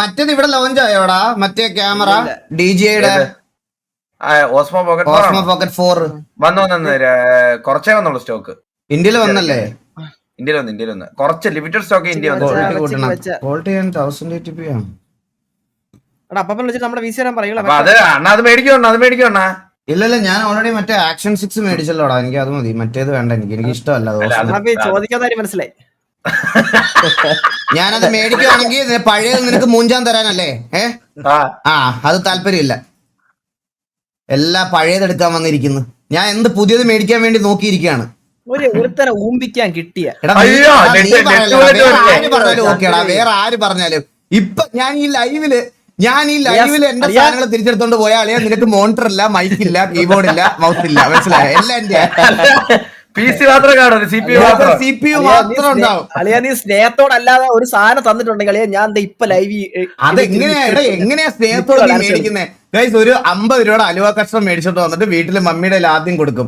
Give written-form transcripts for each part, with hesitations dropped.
മറ്റേത് ഇവിടെ ലോഞ്ച് ആയോടാ മറ്റേ ക്യാമറ DJയുടെ ഓസ്മോ പോക്കറ്റ് 4 വന്നു കുറച്ചേ വന്നുള്ളൂ സ്റ്റോക്ക്. ഇന്ത്യയിൽ വന്നല്ലേ? ഇന്ത്യയിൽ വന്ന് കുറച്ച് ലിമിറ്റഡ് സ്റ്റോക്ക് ഇന്ത്യ വന്നു. അത് മേടിക്കണ ഇല്ലല്ല, ഞാൻ ഓൾറെഡി മറ്റേ ആക്ഷൻ 6 മേടിച്ചല്ലോടാ. എനിക്ക് അത് മതി, മറ്റേത് വേണ്ട. എനിക്ക് ഇഷ്ടമല്ല. മനസ്സിലായി. ഞാനത് മേടിക്കുവാണെങ്കിൽ പഴയത് നിനക്ക് മൂഞ്ചാൻ തരാനല്ലേ? അത് താല്പര്യമില്ല. എല്ലാം പഴയതെടുക്കാൻ വന്നിരിക്കുന്നു. ഞാൻ എന്ത് പുതിയത് മേടിക്കാൻ വേണ്ടി നോക്കിയിരിക്കുകയാണ്. ഊമ്പിക്കാൻ കിട്ടിയ ഓക്കേടാ, വേറെ ആര് പറഞ്ഞാലും. ഇപ്പൊ ഞാൻ ഈ ലൈവില് എന്റെ സാധനങ്ങൾ തിരിച്ചെടുത്തോണ്ട് പോയ ആളെയാ. നിനക്ക് മോണിറ്റർ ഇല്ല, മൈക്കില്ല, കീബോർഡ് ഇല്ല, മൗസ് ഇല്ല, മനസ്സിലായോ? എല്ലാം എന്റെ PC മാത്രമേ കാണൂ, CPU മാത്രം ഉണ്ടാവും. അളിയാ നീ സ്നേഹത്തോടല്ലാതെ ഒരു സാധനം തന്നിട്ടുണ്ടെങ്കിൽ അളിയാ ഞാൻ ഇപ്പൊ ലൈവ് എങ്ങനെയാ സ്നേഹത്തോടെ നീ മേടിക്കുന്നേ? ഗൈസ്, ഒരു 50 രൂപയുടെ അലുവ കഷ്ണം മേടിച്ചിട്ട് വന്നിട്ട് വീട്ടില് മമ്മിയുടെ ആദ്യം കൊടുക്കും.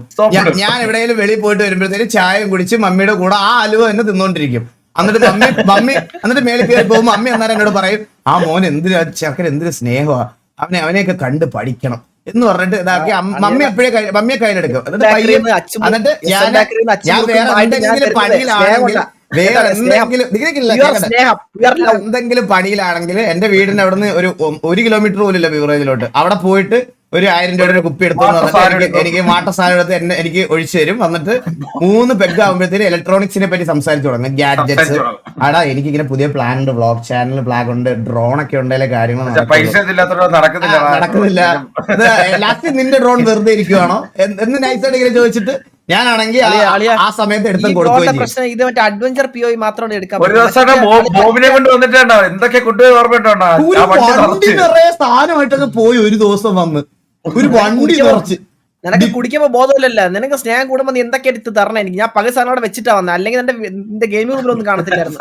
ഞാൻ എവിടെയെങ്കിലും വെളിയിൽ പോയിട്ട് വരുമ്പോഴത്തേക്ക് ചായയും കുടിച്ച് മമ്മിയുടെ കൂടെ ആ അലുവ തന്നെ തിന്നോണ്ടിരിക്കും. എന്നിട്ട് എന്നിട്ട് മേളിൽ കയറി പോകുമ്പോ അമ്മി അന്നേരം എന്നോട് പറയും, ആ മോൻ എന്തിനാ ചെറുക്കൻ, എന്തൊരു സ്നേഹമാ, അവനെയൊക്കെ കണ്ട് പഠിക്കണം എന്ന് പറഞ്ഞിട്ട് ഇതാക്കി മമ്മിയെ കയ്യിലെടുക്കും. എന്നിട്ട് ഞാൻ വേറെ എന്തെങ്കിലും പണിയിലാണെങ്കിൽ എന്റെ വീടിന്റെ അവിടുന്ന് 1 കിലോമീറ്റർ പോലും ഇല്ല ബിവറേജിലോട്ട്. അവിടെ പോയിട്ട് ഒരു 1000 രൂപയുടെ കുപ്പി എടുത്തു എനിക്ക് വാട്ടർ സാധനം എടുത്ത് എനിക്ക് ഒഴിച്ചു തരും. എന്നിട്ട് 3 പെഗ് ആകുമ്പോഴത്തേക്ക് ഇലക്ട്രോണിക്സിനെ പറ്റി സംസാരിച്ചു തുടങ്ങും. ഗാഡ്ജറ്റ്സ്. എനിക്ക് ഇങ്ങനെ പുതിയ പ്ലാൻ ഉണ്ട്, വ്ളോഗ് ചാനൽ പ്ലാൻ ഉണ്ട്, ഡ്രോൺ ഒക്കെ ഉണ്ടല്ലേ, കാര്യങ്ങൾ നടക്കുന്നില്ല. ലാസ്റ്റ് നിന്റെ ഡ്രോൺ വെറുതെ ഇരിക്കുവാണോ എന്ന് നൈസായിട്ട് ഇങ്ങനെ ചോദിച്ചിട്ട് ഞാനാണെങ്കിൽ ആ സമയത്ത് എടുത്തും കൊടുക്കുകയും അഡ്വഞ്ചർ POV മാത്രമാണ് എടുക്കാൻ. സ്ഥാനമായിട്ടൊക്കെ പോയി ഒരു ദിവസം വന്ന് ഒരു വണ്ടി കുറച്ച്. നിനക്ക് കുടിക്കുമ്പോ ബോധമില്ലല്ലോ, നിനക്ക് സ്നേഹം കൂടുമ്പോ നീ എന്തൊക്കെ എടുത്ത് തരണം എനിക്ക്. ഞാൻ പകൽ സാധനം അവിടെ വെച്ചിട്ടാ വന്നത്, അല്ലെങ്കിൽ എന്റെ ഗെയിമിംഗ് റൂമിലൊന്നും കാണത്തില്ലായിരുന്നു.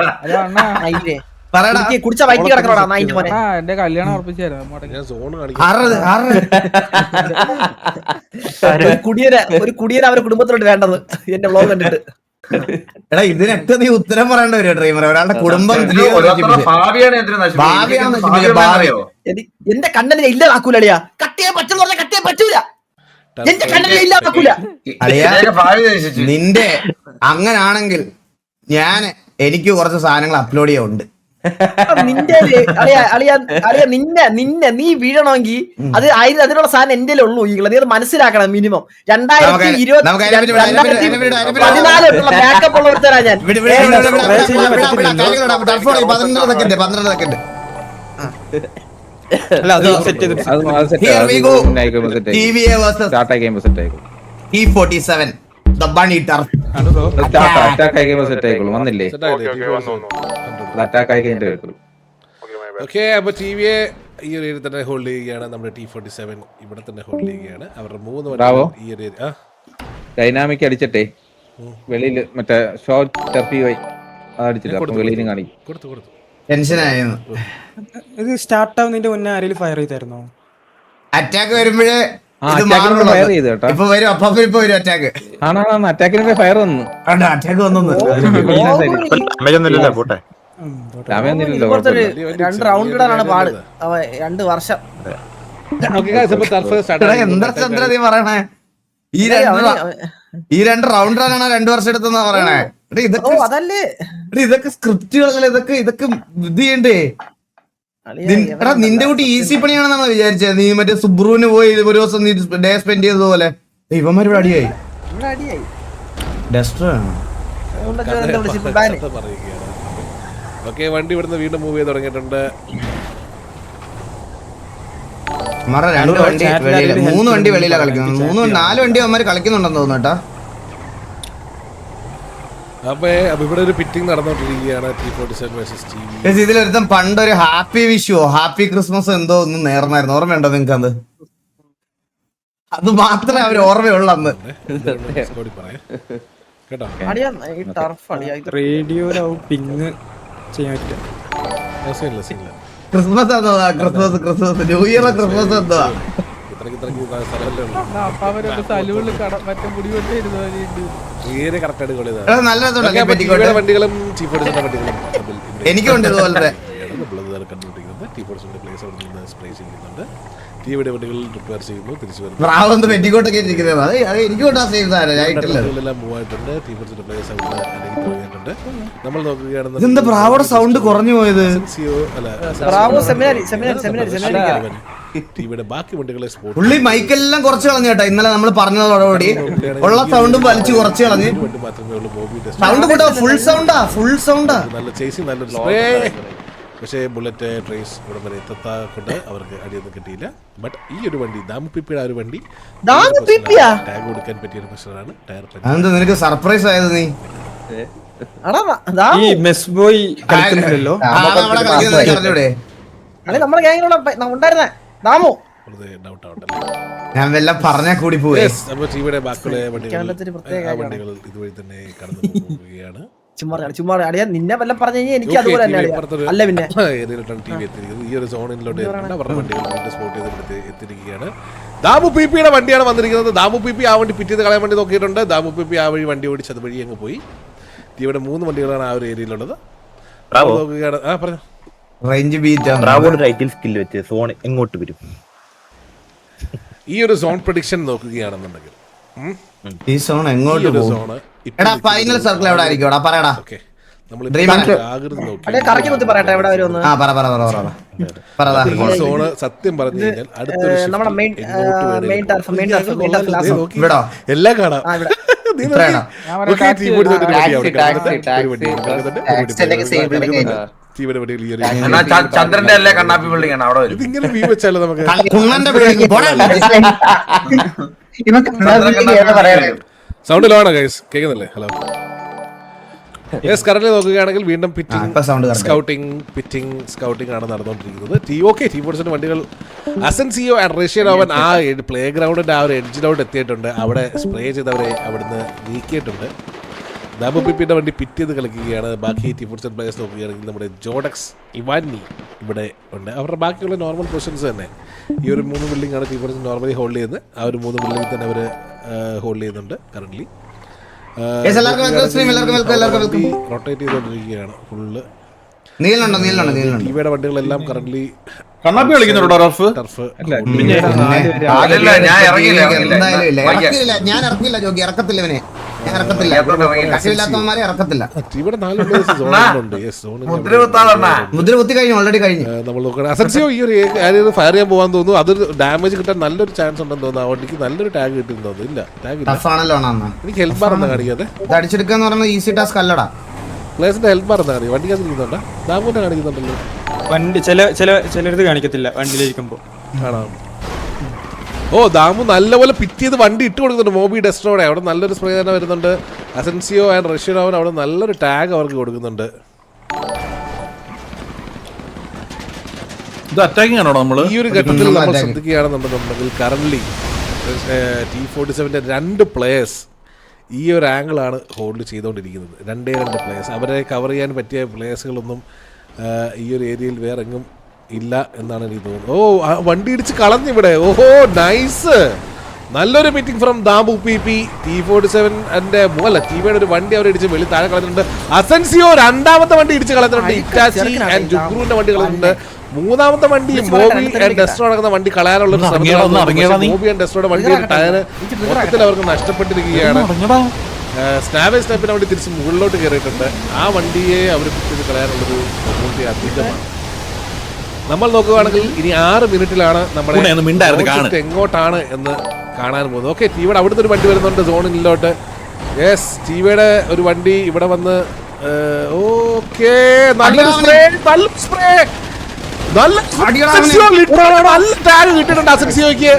കുടിച്ച വൈറ്റ് കിടക്കണോടാ നായിന്റെ മോനെ. എന്റെ കല്യാണം ഉറപ്പിച്ചായിരുന്നു. ഒരു കുടിയനെ അവരുടെ കുടുംബത്തിലോട്ട് വേണ്ടത് എന്റെ വ്ലോഗ് കണ്ടിട്ട്. എടാ, ഇതിനൊക്കെ നീ ഉത്തരം പറയേണ്ട വരും ഡ്രീമർ. ഒരാളുടെ കുടുംബം എന്റെ കണ്ണനെ ഇല്ലാതാക്കൂലടിയാ. കട്ടിയാൻ പറ്റുന്ന പറഞ്ഞാൽ കട്ടിയാൻ പറ്റൂല. എന്റെ കണ്ണനെ ഇല്ലാതാക്കൂല. നിന്റെ അങ്ങനാണെങ്കിൽ എനിക്ക് കുറച്ച് സാധനങ്ങൾ അപ്ലോഡ് ചെയ്യാനുണ്ട്. നിന്റെ നീ വീഴണമെങ്കിൽ അത് അതിനുള്ള സാധനം എന്റെ ഉള്ളൂ. നീ അത് മനസ്സിലാക്കണം. മിനിമം 2014 ബാക്കപ്പ് ഉള്ള ഒരുത്തരാ ഞാൻ. 12 second. T47 the bunny turf attack ആയിക്കുമ്പോ സെറ്റ് ആയിക്കോളും. വന്നില്ലേ അറ്റാക്ക് ആയി കഴിഞ്ഞിട്ട്. ഓക്കെ, അപ്പൊ TVയെ ഈ ഒരു ഏരിയ തന്നെ ഹോൾഡ് ചെയ്യുകയാണ്. നമ്മുടെ T47 ഇവിടെ തന്നെ ഹോൾഡ് ചെയ്യുകയാണ്. അവരുടെ 3 ഈ ഒരു ഏരിയ ഡൈനാമിക് അടിച്ചിട്ടേ വെളിയിൽ മറ്റേ ഷോർട്ട് ടർഫി വൈ അടിച്ചിട്ട് വെളിയിൽ കാണിക്കും. കൊടുത്തു ടെൻഷനായിരുന്നു. ഇത് സ്റ്റാർട്ട് ആവുന്നതിന്റെ മുന്നേ ആരെങ്കിലും ഫയർ ചെയ്തായിരുന്നോ? അറ്റാക്ക് വരുമ്പോഴേ അറ്റാക്കിന് ഫയർ വന്നു. അറ്റാക്ക് വന്നു. 2 റൗണ്ട് ഇടാനാണ് പാട്. 2 വർഷം എന്താ ചന്ദ്ര നീ പറയണേ? ഈ 2 റൗണ്ട് റണ്ണാണ് 2 വർഷം എടുത്തെന്നാ പറയണേ. ഇതൊക്കെ സ്ക്രിപ്റ്റുകൾ, ഇതൊക്കെ ഇത് ചെയ്യണ്ടേ? നിന്റെ കുട്ടി ഈസി പണിയാണെന്നാണോ വിചാരിച്ചത്? നീ മറ്റേ സുബ്രുവിന് പോയി ഒരു ദിവസം നീ ഡേ സ്പെൻഡ് ചെയ്തതുപോലെ ഇവന്മാർ ഇവിടെ അടിയായി. ഓക്കെ, വണ്ടി ഇവിടുന്ന് വീണ്ടും മൂവ് ചെയ്ത് തുടങ്ങിയിട്ടുണ്ട്. 2 വണ്ടി 3 വണ്ടി വെളിയിലാണ് കളിക്കുന്നത്. 4 വണ്ടി അവന്മാര് കളിക്കുന്നുണ്ടെന്ന് തോന്നുന്നു കേട്ടോ. അപ്പൊ ഇവിടെ ഒരു പിറ്റിംഗ് നടന്നുകൊണ്ടിരിക്കുകയാണ്. T47 versus TV. ഇതിലൊരുത്തം പണ്ടൊരു ഹാപ്പി വിഷുവോ ഹാപ്പി ക്രിസ്മസ് എന്തോ ഒന്നും നേർന്നായിരുന്നു. ഓർമ്മയുണ്ടോ നിങ്ങൾക്ക്? അത് മാത്രമേ അവർ ഓർമ്മയുള്ളൂ അന്ന്. റേഡിയോ പിങ് ചെയ്യാൻ Christmas Christmas new year Christmas എന്തോ ഇത്രയ്ക്ക് സ്ഥലമല്ലേ ഉള്ളൂ. നേരെ കറക്റ്റായിട്ട് കളി എടാ, നല്ല രസമുണ്ടല്ലേ പെറ്റിക്കോട്ട്? വണ്ടികളും ചീഫ് ഓടിച്ചിന്റെ വണ്ടികളും തമ്മിൽ ഇവിടെ എനിക്കുണ്ട് ഇതുപോലത്തെ. നമ്മളത് കണ്ടുപിടിക്കുന്നത് ടീ ഫോർസിന്റെ പ്ലേസ് അവിടെ നിന്ന് സ്പ്രേ ചെയ്യുന്നുണ്ട്. ടിവിയുടെ വണ്ടികൾ റിപ്പയർ ചെയ്യുന്നു, തിരിച്ചു വരുന്നു. പ്രാവൊന്ന് പെറ്റിക്കോട്ടൊക്കെ ഇരിക്കുന്നത് അത് എനിക്കുണ്ട്. ആ സെയിം സാധനം ആയിട്ടില്ല. വണ്ടികളെല്ലാം മൂവ് ആയിട്ടുണ്ട്. ടീ ഫോർസിന്റെ പ്ലേസ് അവിടെ അടങ്ങി തുടങ്ങിയിട്ടുണ്ട്. നമ്മൾ നോക്കുകയാണെന്ന് ഇതെന്താ പ്രാവോടെ സൗണ്ട് കുറഞ്ഞു പോയത്? ടിവിയുടെ ബാക്കി വണ്ടികളെ സ്പോർട്ട് പുള്ളി മൈക്കെല്ലാം കുറച്ച് കളഞ്ഞു കേട്ടോ. ഇന്നലെ നമ്മൾ പറഞ്ഞതോടുകൂടി ഉള്ള സൗണ്ടും വലിച്ചു കുറച്ച് കളഞ്ഞ്. വണ്ടി മാത്രമേ ഉള്ളൂ. ബോബി സൗണ്ട് കൂട്ടോ, ഫുൾ സൗണ്ടാ, ഫുൾ സൗണ്ടാ. നല്ല ചേസിങ്, നല്ലൊരു സ്പ്രേ. പക്ഷേ ബുള്ളറ്റ് ട്രേസ് ഇവിടെ വരെ എത്താക്കൊണ്ട് അവർക്ക് അടിയൊന്നും കിട്ടിയില്ല. ബട്ട് ഈ ഒരു വണ്ടി ദാമുപ്പിപ്പിയുടെ ആ ഒരു വണ്ടി ടാഗ് കൊടുക്കാൻ പറ്റിയ ഒരു പ്രശ്നമാണ്. ടയർ അതെന്താ നിനക്ക് സർപ്രൈസ് ആയത്? നീ ഈ മെസ് ബോയ് കളിക്കുന്നില്ലല്ലോ. അറിഞ്ഞൂടെ? നമ്മുടെ ഗ്യാങ്ങിലുള്ള ഉണ്ടായിരുന്ന ദാമു ഡൗട്ട് ആവണ്ടല്ലോ. ഞാൻ വല്ലതും പറഞ്ഞാ കൂടി പോയി. അപ്പോൾ ടിവിയുടെ ബാക്കിയുള്ള വണ്ടികൾ ഇതുവഴി തന്നെ കടന്നു പോവുകയാണ്. ചുമ്മാ അടിയാ നിന്നെ വല്ല പറഞ്ഞു കഴിഞ്ഞാൽ എനിക്ക് അതുപോലെ തന്നെ അല്ല. പിന്നെ ഏരിയയിലോട്ടാണ് ടി വി എത്തിയിരിക്കുന്നത്. ഈ ഒരു സോണിലോട്ട് അവരുടെ വണ്ടികൾ വീണ്ടും സ്പോട്ട് ചെയ്ത് എത്തിയിരിക്കുകയാണ്. ദാമു പിപിയുടെ വണ്ടിയാണ് വന്നിരിക്കുന്നത്. ദാമു പിപി ആ വണ്ടി പിറ്റേത് കളയാൻ വേണ്ടി നോക്കിയിട്ടുണ്ട്. ദാമു പിപി ആ വഴി വണ്ടി ഓടിച്ച് അത് വഴി അങ്ങ് പോയി. ടിവിയുടെ 3 വണ്ടികളാണ് ആ ഒരു ഏരിയയിലുള്ളത്. നോക്കുകയാണ്. ആ പറഞ്ഞു റേഞ്ച് ബീറ്റ് സ്കിൽ വെച്ച് സോൺ എങ്ങോട്ട് വരും? ഈ ഒരു സോൺ പ്രഡിക്ഷൻ നോക്കുകയാണെന്നുണ്ടെങ്കിൽ ഈ സോൺ എങ്ങോട്ട് പോകും? എടാ ഫൈനൽ സർക്കിൾ എവിടെ ആയിരിക്കും? പറയടാ. സോണ് സത്യം പറഞ്ഞു കഴിഞ്ഞാൽ അടുത്തൊരു എല്ലാം കാണാം. ചന്ദ്രന്റെ അല്ലേ കണ്ണാപ്പി ബിൽഡിംഗ് ആണ് അവിടെ വരും. ഇതിങ്ങനെ വ്യൂ വെച്ചാലോ നമുക്ക് സൗണ്ട് ലോ ആണോ ഗൈസ്? കേൾക്കുന്നില്ലേ? ഹലോ. യെസ്, കറന്റ് നോക്കുകയാണെങ്കിൽ വീണ്ടും സ്കൗട്ടിംഗ് ആണ് നടന്നുകൊണ്ടിരിക്കുന്നത്. ടി ഫോർസിന്റെ വണ്ടികൾ അസൻസിയോ ആൻഡ് റഷ്യൻ ഓവൻ ആ പ്ലേ ഗ്രൗണ്ടിന്റെ ആ ഒരു എഡ്ജിലോട്ട് എത്തിയിട്ടുണ്ട്. അവിടെ സ്പ്രേ ചെയ്തവരെ അവിടുന്ന് നീക്കിയിട്ടുണ്ട്. ദാബു പിപ്പിന്റെ വണ്ടി പിറ്റ് ചെയ്ത് കളിക്കുകയാണ്. ബാക്കി ടി ഫോർസൻ പ്ലേയേഴ്സ് നോക്കുകയാണെങ്കിൽ നമ്മുടെ ജോഡക്സ് ഇവാനി ഇവിടെ ഉണ്ട്. അവരുടെ ബാക്കിയുള്ള നോർമൽ പൊസിഷൻസ് തന്നെ. ഈ ഒരു 3 ബിൽഡിംഗ് ആണ് ടി ഫോർസൻ നോർമലി ഹോൾഡ് ചെയ്യുന്നത്. ആ ഒരു 3 ബിൽഡിംഗ് തന്നെ അവർ ഹോൾഡ് ചെയ്യുന്നുണ്ട് കറന്റ്. റൊട്ടേറ്റ് ചെയ്തോണ്ടിരിക്കുകയാണ് ഫുള്ള്. ടിവിയുടെ വണ്ടികളെല്ലാം കറന്റ് കണ്ണാപ്പി കളിക്കുന്നുണ്ടോ? ടർഫ് ഞാൻ ഇറക്കില്ല ജോഗി, ഇറക്കത്തില്ല ഇവനെ. മുദ്ര കുത്തി കഴിഞ്ഞു, ഓൾറെഡി കഴിഞ്ഞു. നമ്മൾ നോക്കണം. അസൻസിയോ ഈ ഒരു ഫയർ ചെയ്യാൻ പോകാൻ തോന്നുന്നു. അത് ഡാമേജ് കിട്ടാൻ നല്ലൊരു ചാൻസ് ഉണ്ടെന്ന് തോന്നുന്നു. ആ വണ്ടിക്ക് നല്ലൊരു ടാഗ് കിട്ടുന്നു തോന്നുന്നു. ഇല്ല, ടാഗ് എനിക്ക് ഹെൽപ്പ് ബാർ എന്താ കാണിക്കാതെ? അടിച്ചെടുക്കാന്ന് പറഞ്ഞാൽ ഈസി ടാസ്ക് അല്ലടാ. പ്ലേസിന്റെ ഹെൽപ്പ് ബാർ എന്താ കാണിക്കുക? വണ്ടിക്കകത്ത് ഇരിക്കുന്നുണ്ടോ? ദാമുവിനെ കാണിക്കുന്നുണ്ടല്ലോ. വണ്ടി ചിലടത്ത് കാണിക്കത്തില്ല വണ്ടിയിലിരിക്കുമ്പോ. ആണോ? ഓ, ദാമു നല്ലപോലെ പിറ്റ് ചെയ്ത് വണ്ടി ഇട്ട് കൊടുക്കുന്നുണ്ട്. മോബി ഡെസ്ട്രോടെ അവിടെ നല്ലൊരു സ്പ്രേ തന്നെ വരുന്നുണ്ട്. അസൻസിയോ ആൻഡ് റഷ്യൻ അവൻ അവിടെ നല്ലൊരു ടാഗ് അവർക്ക് കൊടുക്കുന്നുണ്ട്. ഈ ഒരു ഘട്ടത്തിൽ നമ്മൾ ശ്രദ്ധിക്കുകയാണെന്നുണ്ടെങ്കിൽ കറന്റ് T47 2 പ്ലേയേഴ്സ് ഈ ഒരു ആംഗിളാണ് ഹോൾഡ് ചെയ്തുകൊണ്ടിരിക്കുന്നത്. 2 പ്ലേയേഴ്സ്. അവരെ കവർ ചെയ്യാൻ പറ്റിയ പ്ലേയേഴ്സുകളൊന്നും ഈ ഒരു ഏരിയയിൽ വേറെ എങ്ങും ഇല്ല എന്നാണ് എനിക്ക് തോന്നുന്നത്. ഓ, വണ്ടി ഇടിച്ച് കളഞ്ഞിവിടെ. ഓഹോ, നൈസ്. നല്ലൊരു meeting from Dabu PP. T47 അല്ല ടിവിയുടെ ഒരു വണ്ടി അവർ ഇടിച്ച് വെളി താഴെ കളഞ്ഞിട്ടുണ്ട്. അസൻസിയോ 2ാമത്തെ വണ്ടി ഇടിച്ച് കളഞ്ഞിട്ടുണ്ട്. ഇറ്റാച്ചി ആൻഡ് ജുഗ്രുവിന്റെ വണ്ടി കളഞ്ഞിട്ടുണ്ട്. 3ാമത്തെ വണ്ടി മോബി ആൻഡ് ഡെസ്ട്രോ നടക്കുന്ന വണ്ടി കളയാനുള്ള മോബി ആൻഡ് ഡെസ്ട്രോയുടെ വണ്ടിയുടെ ടയർ മൊത്തത്തിൽ അവർക്ക് നഷ്ടപ്പെട്ടിരിക്കുകയാണ്. സ്നാപ്പിന്റെ വണ്ടി തിരിച്ച് മുകളിലോട്ട് കയറിയിട്ടുണ്ട്. ആ വണ്ടിയെ അവർ കളയാനുള്ളൊരു അതീതമാണ്. നമ്മൾ നോക്കുകയാണെങ്കിൽ ഇനി 6 മിനിറ്റിലാണ് നമ്മുടെ എങ്ങോട്ടാണ് എന്ന് കാണാൻ പോകുന്നത്. ഓക്കെ, ടിവിയുടെ അവിടുത്തെ ഒരു വണ്ടി വരുന്നുണ്ട് സോണിലോട്ട്. യെസ്, ടിവിയുടെ ഒരു വണ്ടി ഇവിടെ വന്ന് ഓക്കെ നല്ലൊരു സ്പ്രേ നല്ല ടാഗ് കിട്ടിയിട്ടുണ്ട് അസൻസിയോയ്ക്ക്.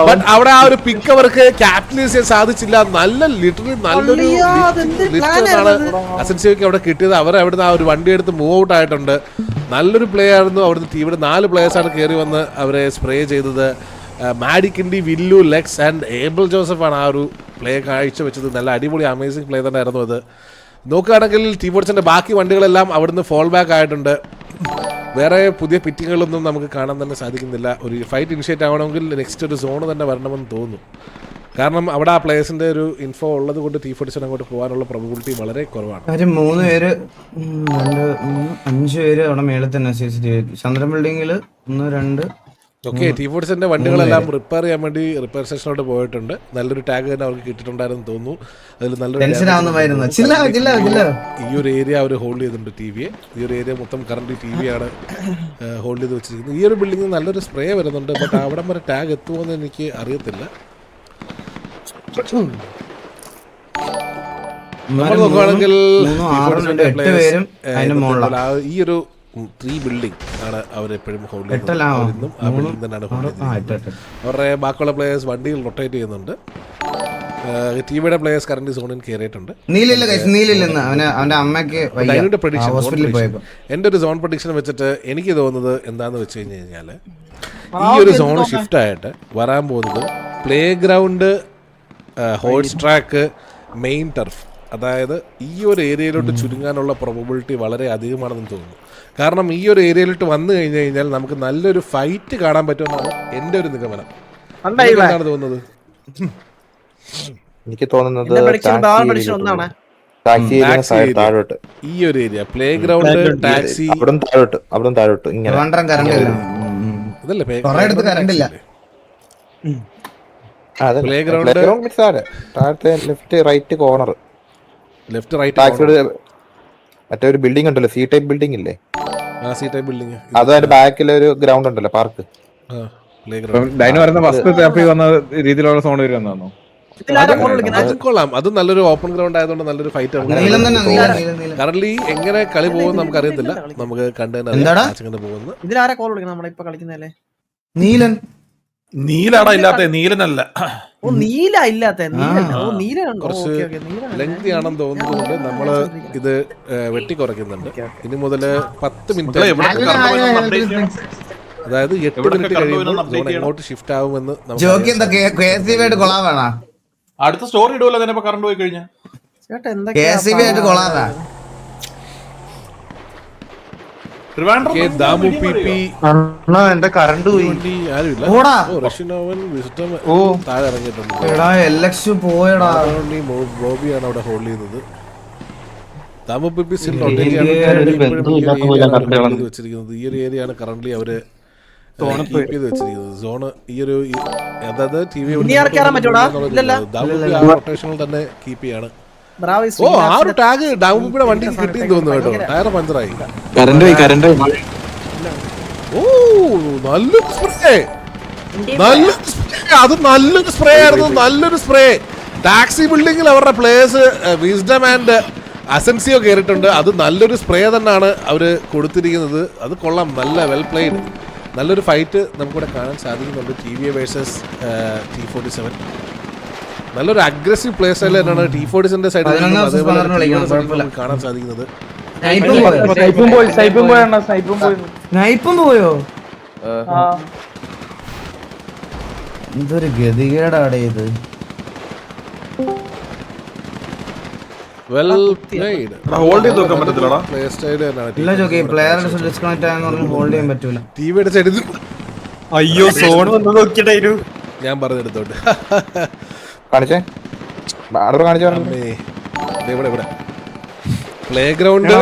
ബട്ട് അവിടെ ആ ഒരു പിക്ക് അവർക്ക് ക്യാപ്റ്റലൈസ് ചെയ്യാൻ സാധിച്ചില്ല. നല്ലൊരു അസൻസിയോയ്ക്ക് അവിടെ കിട്ടിയത്. അവർ അവിടുന്ന് ആ ഒരു വണ്ടി എടുത്ത് മൂവ് ഔട്ട് ആയിട്ടുണ്ട്. നല്ലൊരു പ്ലേ ആയിരുന്നു. അവിടുന്ന് ടീമിയുടെ 4 പ്ലേയേഴ്സാണ് കയറി വന്ന് അവരെ സ്പ്രേ ചെയ്തത്. മാഡിക്കിൻഡി, വില്ലു, ലെക്സ് ആൻഡ് ഏബിൾ ജോസഫാണ് ആ ഒരു പ്ലേ കാഴ്ച വെച്ചത്. നല്ല അടിപൊളി അമേസിംഗ് പ്ലേ തന്നെ ആയിരുന്നു അത്. നോക്കുകയാണെങ്കിൽ T47 ബാക്കി വണ്ടികളെല്ലാം അവിടുന്ന് ഫോൾ ബാക്ക് ആയിട്ടുണ്ട്. വേറെ പുതിയ പിറ്റിങ്ങുകളൊന്നും നമുക്ക് കാണാൻ തന്നെ സാധിക്കുന്നില്ല. ഒരു ഫൈറ്റ് ഇനിഷ്യേറ്റ് ആവണമെങ്കിൽ നെക്സ്റ്റ് ഒരു സോൺ തന്നെ വരണമെന്ന് തോന്നുന്നു. കാരണം അവിടെ ആ പ്ലേയേഴ്സിന്റെ ഒരു ഇൻഫോ ഉള്ളത് കൊണ്ട് T47 അങ്ങോട്ട് പോകാനുള്ള പ്രോബബിലിറ്റി വളരെ കുറവാണ്. 3 പേര് 5 പേര് അവിടെ മേളിൽ തന്നെ ചന്ദ്രൻ ബിൽഡിങ്ങിൽ 1 2. ഓക്കെ, T47 വണ്ടികളെല്ലാം റിപ്പയർ ചെയ്യാൻ വേണ്ടി റിപ്പയർ സ്റ്റേഷനിലോട്ട് പോയിട്ടുണ്ട്. നല്ലൊരു ടാഗ് തന്നെ അവർക്ക് കിട്ടിയിട്ടുണ്ടായിരുന്നു തോന്നുന്നു. അതിൽ നല്ലൊരു ഈ ഒരു ഏരിയ അവർ ഹോൾഡ് ചെയ്തിട്ടുണ്ട്. ടിവിയെ ഈ ഒരു ഏരിയ മൊത്തം കറണ്ട് ടിവിയാണ് ഹോൾഡ് ചെയ്ത് വെച്ചിരിക്കുന്നത്. ഈ ഒരു ബിൽഡിംഗ് നല്ലൊരു സ്പ്രേ വരുന്നുണ്ട്. ബട്ട് അവിടം വരെ ടാഗ് എത്തുമോയെന്ന് എനിക്ക് അറിയത്തില്ല. നമ്മൾ നോക്കുകയാണെങ്കിൽ ഈ ഒരു 3 ബിൽഡിംഗ് ആണ് അവരെപ്പോഴും ഹോൾഡ് ചെയ്യുന്നത്. ആ ബിൽഡിംഗ് തന്നെയാണ് ഹോൾഡ് ചെയ്യുന്നത്. അവരുടെ ബാക്കിയുള്ള പ്ലേയേഴ്സ് വണ്ടിയിൽ റൊട്ടേറ്റ് ചെയ്യുന്നുണ്ട്. ടിവിയുടെ പ്ലേയേഴ്സ് കറന്റ് സോണിൽ കയറിയിട്ടുണ്ട്. എൻ്റെ ഒരു സോൺ പ്രഡിക്ഷൻ വെച്ചിട്ട് എനിക്ക് തോന്നുന്നത് എന്താണെന്ന് വെച്ച് കഴിഞ്ഞാൽ ഈ ഒരു സോൺ ഷിഫ്റ്റ് ആയിട്ട് വരാൻ പോകുന്നത് play ground, horse track, main turf, അതായത് ഈ ഒരു ഏരിയയിലോട്ട് ചുരുങ്ങാനുള്ള പ്രോബബിലിറ്റി വളരെ അധികമാണെന്ന് തോന്നുന്നു. കാരണം ഈ ഒരു ഏരിയയിലോട്ട് വന്നു കഴിഞ്ഞു കഴിഞ്ഞാൽ നമുക്ക് നല്ലൊരു ഫൈറ്റ് കാണാൻ പറ്റുമെന്നാണ് എൻ്റെ ഒരു നിഗമനം. എന്താണ് തോന്നുന്നത്? എനിക്ക് തോന്നുന്നത് ഈ ഒരു ഏരിയ പ്ലേ ഗ്രൗണ്ട്, ടാക്സി, താഴോട്ട് ഇങ്ങനെ playground, left right corner, left right മറ്റേ ഒരു ബിൽഡിംഗ് ഉണ്ടല്ലോ, സി ടൈപ്പ് ബിൽഡിംഗ് ഇല്ലേ? C type building. അത് അതിന്റെ ബാക്കിൽ ഒരു ഗ്രൗണ്ട് ഉണ്ടല്ലോ, പാർക്ക്. രീതിയിലുള്ള സോൺ വരുമെന്നാണോ? കൊള്ളാം. അത് നല്ലൊരു ഓപ്പൺ ഗ്രൗണ്ട് ആയതുകൊണ്ട് നല്ലൊരു ഫൈറ്റ്. കറന്റ് എങ്ങനെ കളി പോകുമെന്ന് നമുക്ക് അറിയത്തില്ല. നമുക്ക് കണ്ടു പോകുന്നു. ഇതിലാരാ കോൾ വിളിക്കണം? നമ്മളിപ്പോ കളിക്കുന്നല്ലേ നീലൻ. നീലാടാ ഇല്ലാത്ത, നീലനല്ല. ഓ നീല ഇല്ലാത്ത, കുറച്ച് ലെങ്തി ആണെന്ന് തോന്നുന്നതുകൊണ്ട് നമ്മള് ഇത് വെട്ടിക്കുറയ്ക്കുന്നുണ്ട്. ഇനി മുതല് 10 മിനിറ്റ്, അതായത് 8 മിനിറ്റ് കഴിയുമ്പോൾ എങ്ങോട്ട് ഷിഫ്റ്റ് ആവുമെന്ന് അടുത്ത സ്റ്റോറി ഇടുമല്ലോ തന്നെ കറണ്ട് പോയി കഴിഞ്ഞാൽ. എന്റെ കറണ്ട് പോയി. താഴെ ഇറങ്ങിയിട്ടുണ്ട്. ബോബിയാണ് അവിടെ ഹോൾഡ് ചെയ്യുന്നത്. ദാമു പി പി വെച്ചിരിക്കുന്നത്. ഈ ഒരു ഏരിയയാണ് കറന്റ് അവര് വെച്ചിരിക്കുന്നത്. സോണ് ഈ ഒരു, അതായത് റൊട്ടേഷനിൽ തന്നെ കീപ്പ് ചെയ്യാണ്. ഓ, ആ ഒരു ടാഗ് ഡാമുപ്പിയുടെ വണ്ടിക്ക് കിട്ടിയെന്ന് തോന്നുന്നു കേട്ടോ. ടയർ പഞ്ചറായി. ഓ, നല്ലൊരു സ്പ്രേ, അത് നല്ലൊരു സ്പ്രേ ആയിരുന്നു. നല്ലൊരു സ്പ്രേ. ടാക്സി ബിൽഡിംഗിൽ അവരുടെ പ്ലേയേഴ്സ് വിസ്ഡം ആൻഡ് അസൻസിയോ കയറിയിട്ടുണ്ട്. അത് നല്ലൊരു സ്പ്രേ തന്നെയാണ് അവര് കൊടുത്തിരിക്കുന്നത്. അത് കൊള്ളാം. നല്ല വെൽ പ്ലേഡ്. നല്ലൊരു ഫൈറ്റ് നമുക്കിവിടെ കാണാൻ സാധിക്കുന്നുണ്ട്. TVA versus T47. നല്ലൊരു അഗ്രസീവ് പ്ലേ സ്റ്റൈൽ തന്നെയാണ് T47 സൈഡിൽ കാണാൻ സാധിക്കുന്നത്. ഇതൊരു ഗതികേടാണ് ഇത്. Well played. ഹോൾഡ് ചെയ്ത് വെക്കാൻ പറ്റത്തില്ലടാ. പ്ലേ സ്റ്റൈൽ തന്നെയാണ്. ഹോൾഡ് ചെയ്യാൻ പറ്റൂല. ടിവിയുടെ സൈഡിൽ അയ്യോ സോൺ വന്ന് നോക്കിട്ടായിരുന്നു ഞാൻ പറഞ്ഞെടുത്തോണ്ട് കാണിച്ചേ, ഇവിടെ പ്ലേ ഗ്രൗണ്ട്,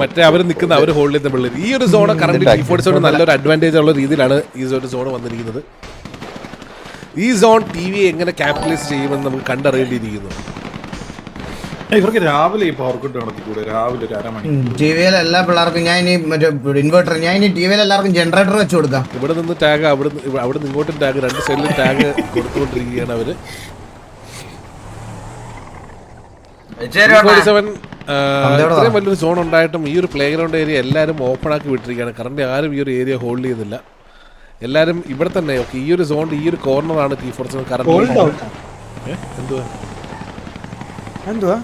മറ്റേ അവര് നിൽക്കുന്ന അവര് ഹോൾഡ് ചെയ്യുന്ന പിള്ളേർ. ഈ ഒരു സോൺ കറന്റ് T47 നല്ലൊരു അഡ്വാൻറ്റേജ് ഉള്ള രീതിയിലാണ് ഈ ഒരു സോൺ വന്നിരിക്കുന്നത്. ഈ സോൺ TV എങ്ങനെ ക്യാപിറ്റലൈസ് ചെയ്യുമെന്ന് നമുക്ക് കണ്ടറിയേണ്ടിയിരിക്കുന്നു. ഇവർക്ക് രാവിലെ ഈ പവർ കട്ട് നടത്തിക്കൂടെ? രാവിലെ ഒരു അരമണി ടിവിയിൽ എല്ലാ പിള്ളേർക്കും ഞാൻ ഇനി മറ്റേ ഇൻവെർട്ടർ, ഞാൻ ഇനി ടിവിയിൽ എല്ലാവർക്കും ജനറേറ്റർ വെച്ച് കൊടുക്കാം. ഇവിടെ നിന്ന് ടാഗ്, അവിടെ നിന്ന് ഇങ്ങോട്ടും ടാഗ്, 2 സൈഡിലും ടാഗ് കൊടുത്തുകൊണ്ടിരിക്കുകയാണ് അവര്. ഇത്രയും വലിയൊരു സോൺ ഉണ്ടായിട്ടും ഈ ഒരു പ്ലേ ഗ്രൗണ്ട് ഏരിയ എല്ലാവരും ഓപ്പൺ ആക്കി വിട്ടിരിക്കുകയാണ്. കറന്റ് ആരും ഈ ഒരു ഏരിയ ഹോൾഡ് ചെയ്യുന്നില്ല. എല്ലാരും ഇവിടെ തന്നെ. ഓക്കെ, ഈ ഒരു സോൺ, ഈ ഒരു കോർണറാണ് T47 കറന്റ്. എന്തുവാ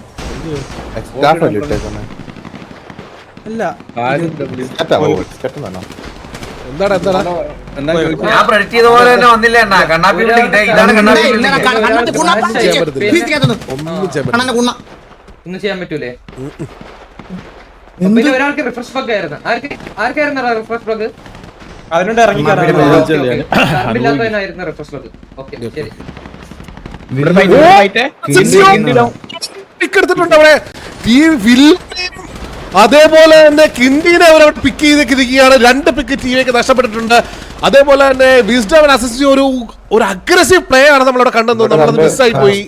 ഞാൻ പ്രഡിക്ട് ചെയ്ത പോലെ തന്നെ വന്നില്ല. കണ്ണാപ്പി ബിൽഡിംഗ് ഇതാണ്. കണ്ണാപ്പി ബിൽഡിംഗ് ഒന്നും ചെയ്യാൻ പറ്റൂലേ. പിന്നെ ഒരാൾക്ക് റിഫ്രഷ് ബഗ് ആയിരുന്നു. ആർക്കായിരുന്നു റിഫ്രഷ് ബഗ്? അതിനോട് ഇറങ്ങി കയറാൻ ഇല്ലാത്തതിനായിരുന്നു റിഫ്രഷ് ബഗ്. ഓക്കെ ശരി. പിക്ക് എടുത്തിട്ടുണ്ട് അവിടെ. ഈ അതേപോലെ തന്നെ കിൻഡിനെ അവർ പിക്ക് ചെയ്തിരിക്കുകയാണ്. 2 പിക്ക് ടീമിലേക്ക് നഷ്ടപ്പെട്ടിട്ടുണ്ട്. അതേപോലെ തന്നെ വിസ്ഡം അസിസ്റ്റ് ഒരു അഗ്രസീവ് പ്ലേ ആണ് നമ്മളവിടെ കണ്ടെന്ന്. നമ്മളത് മിസ്സായി പോയി.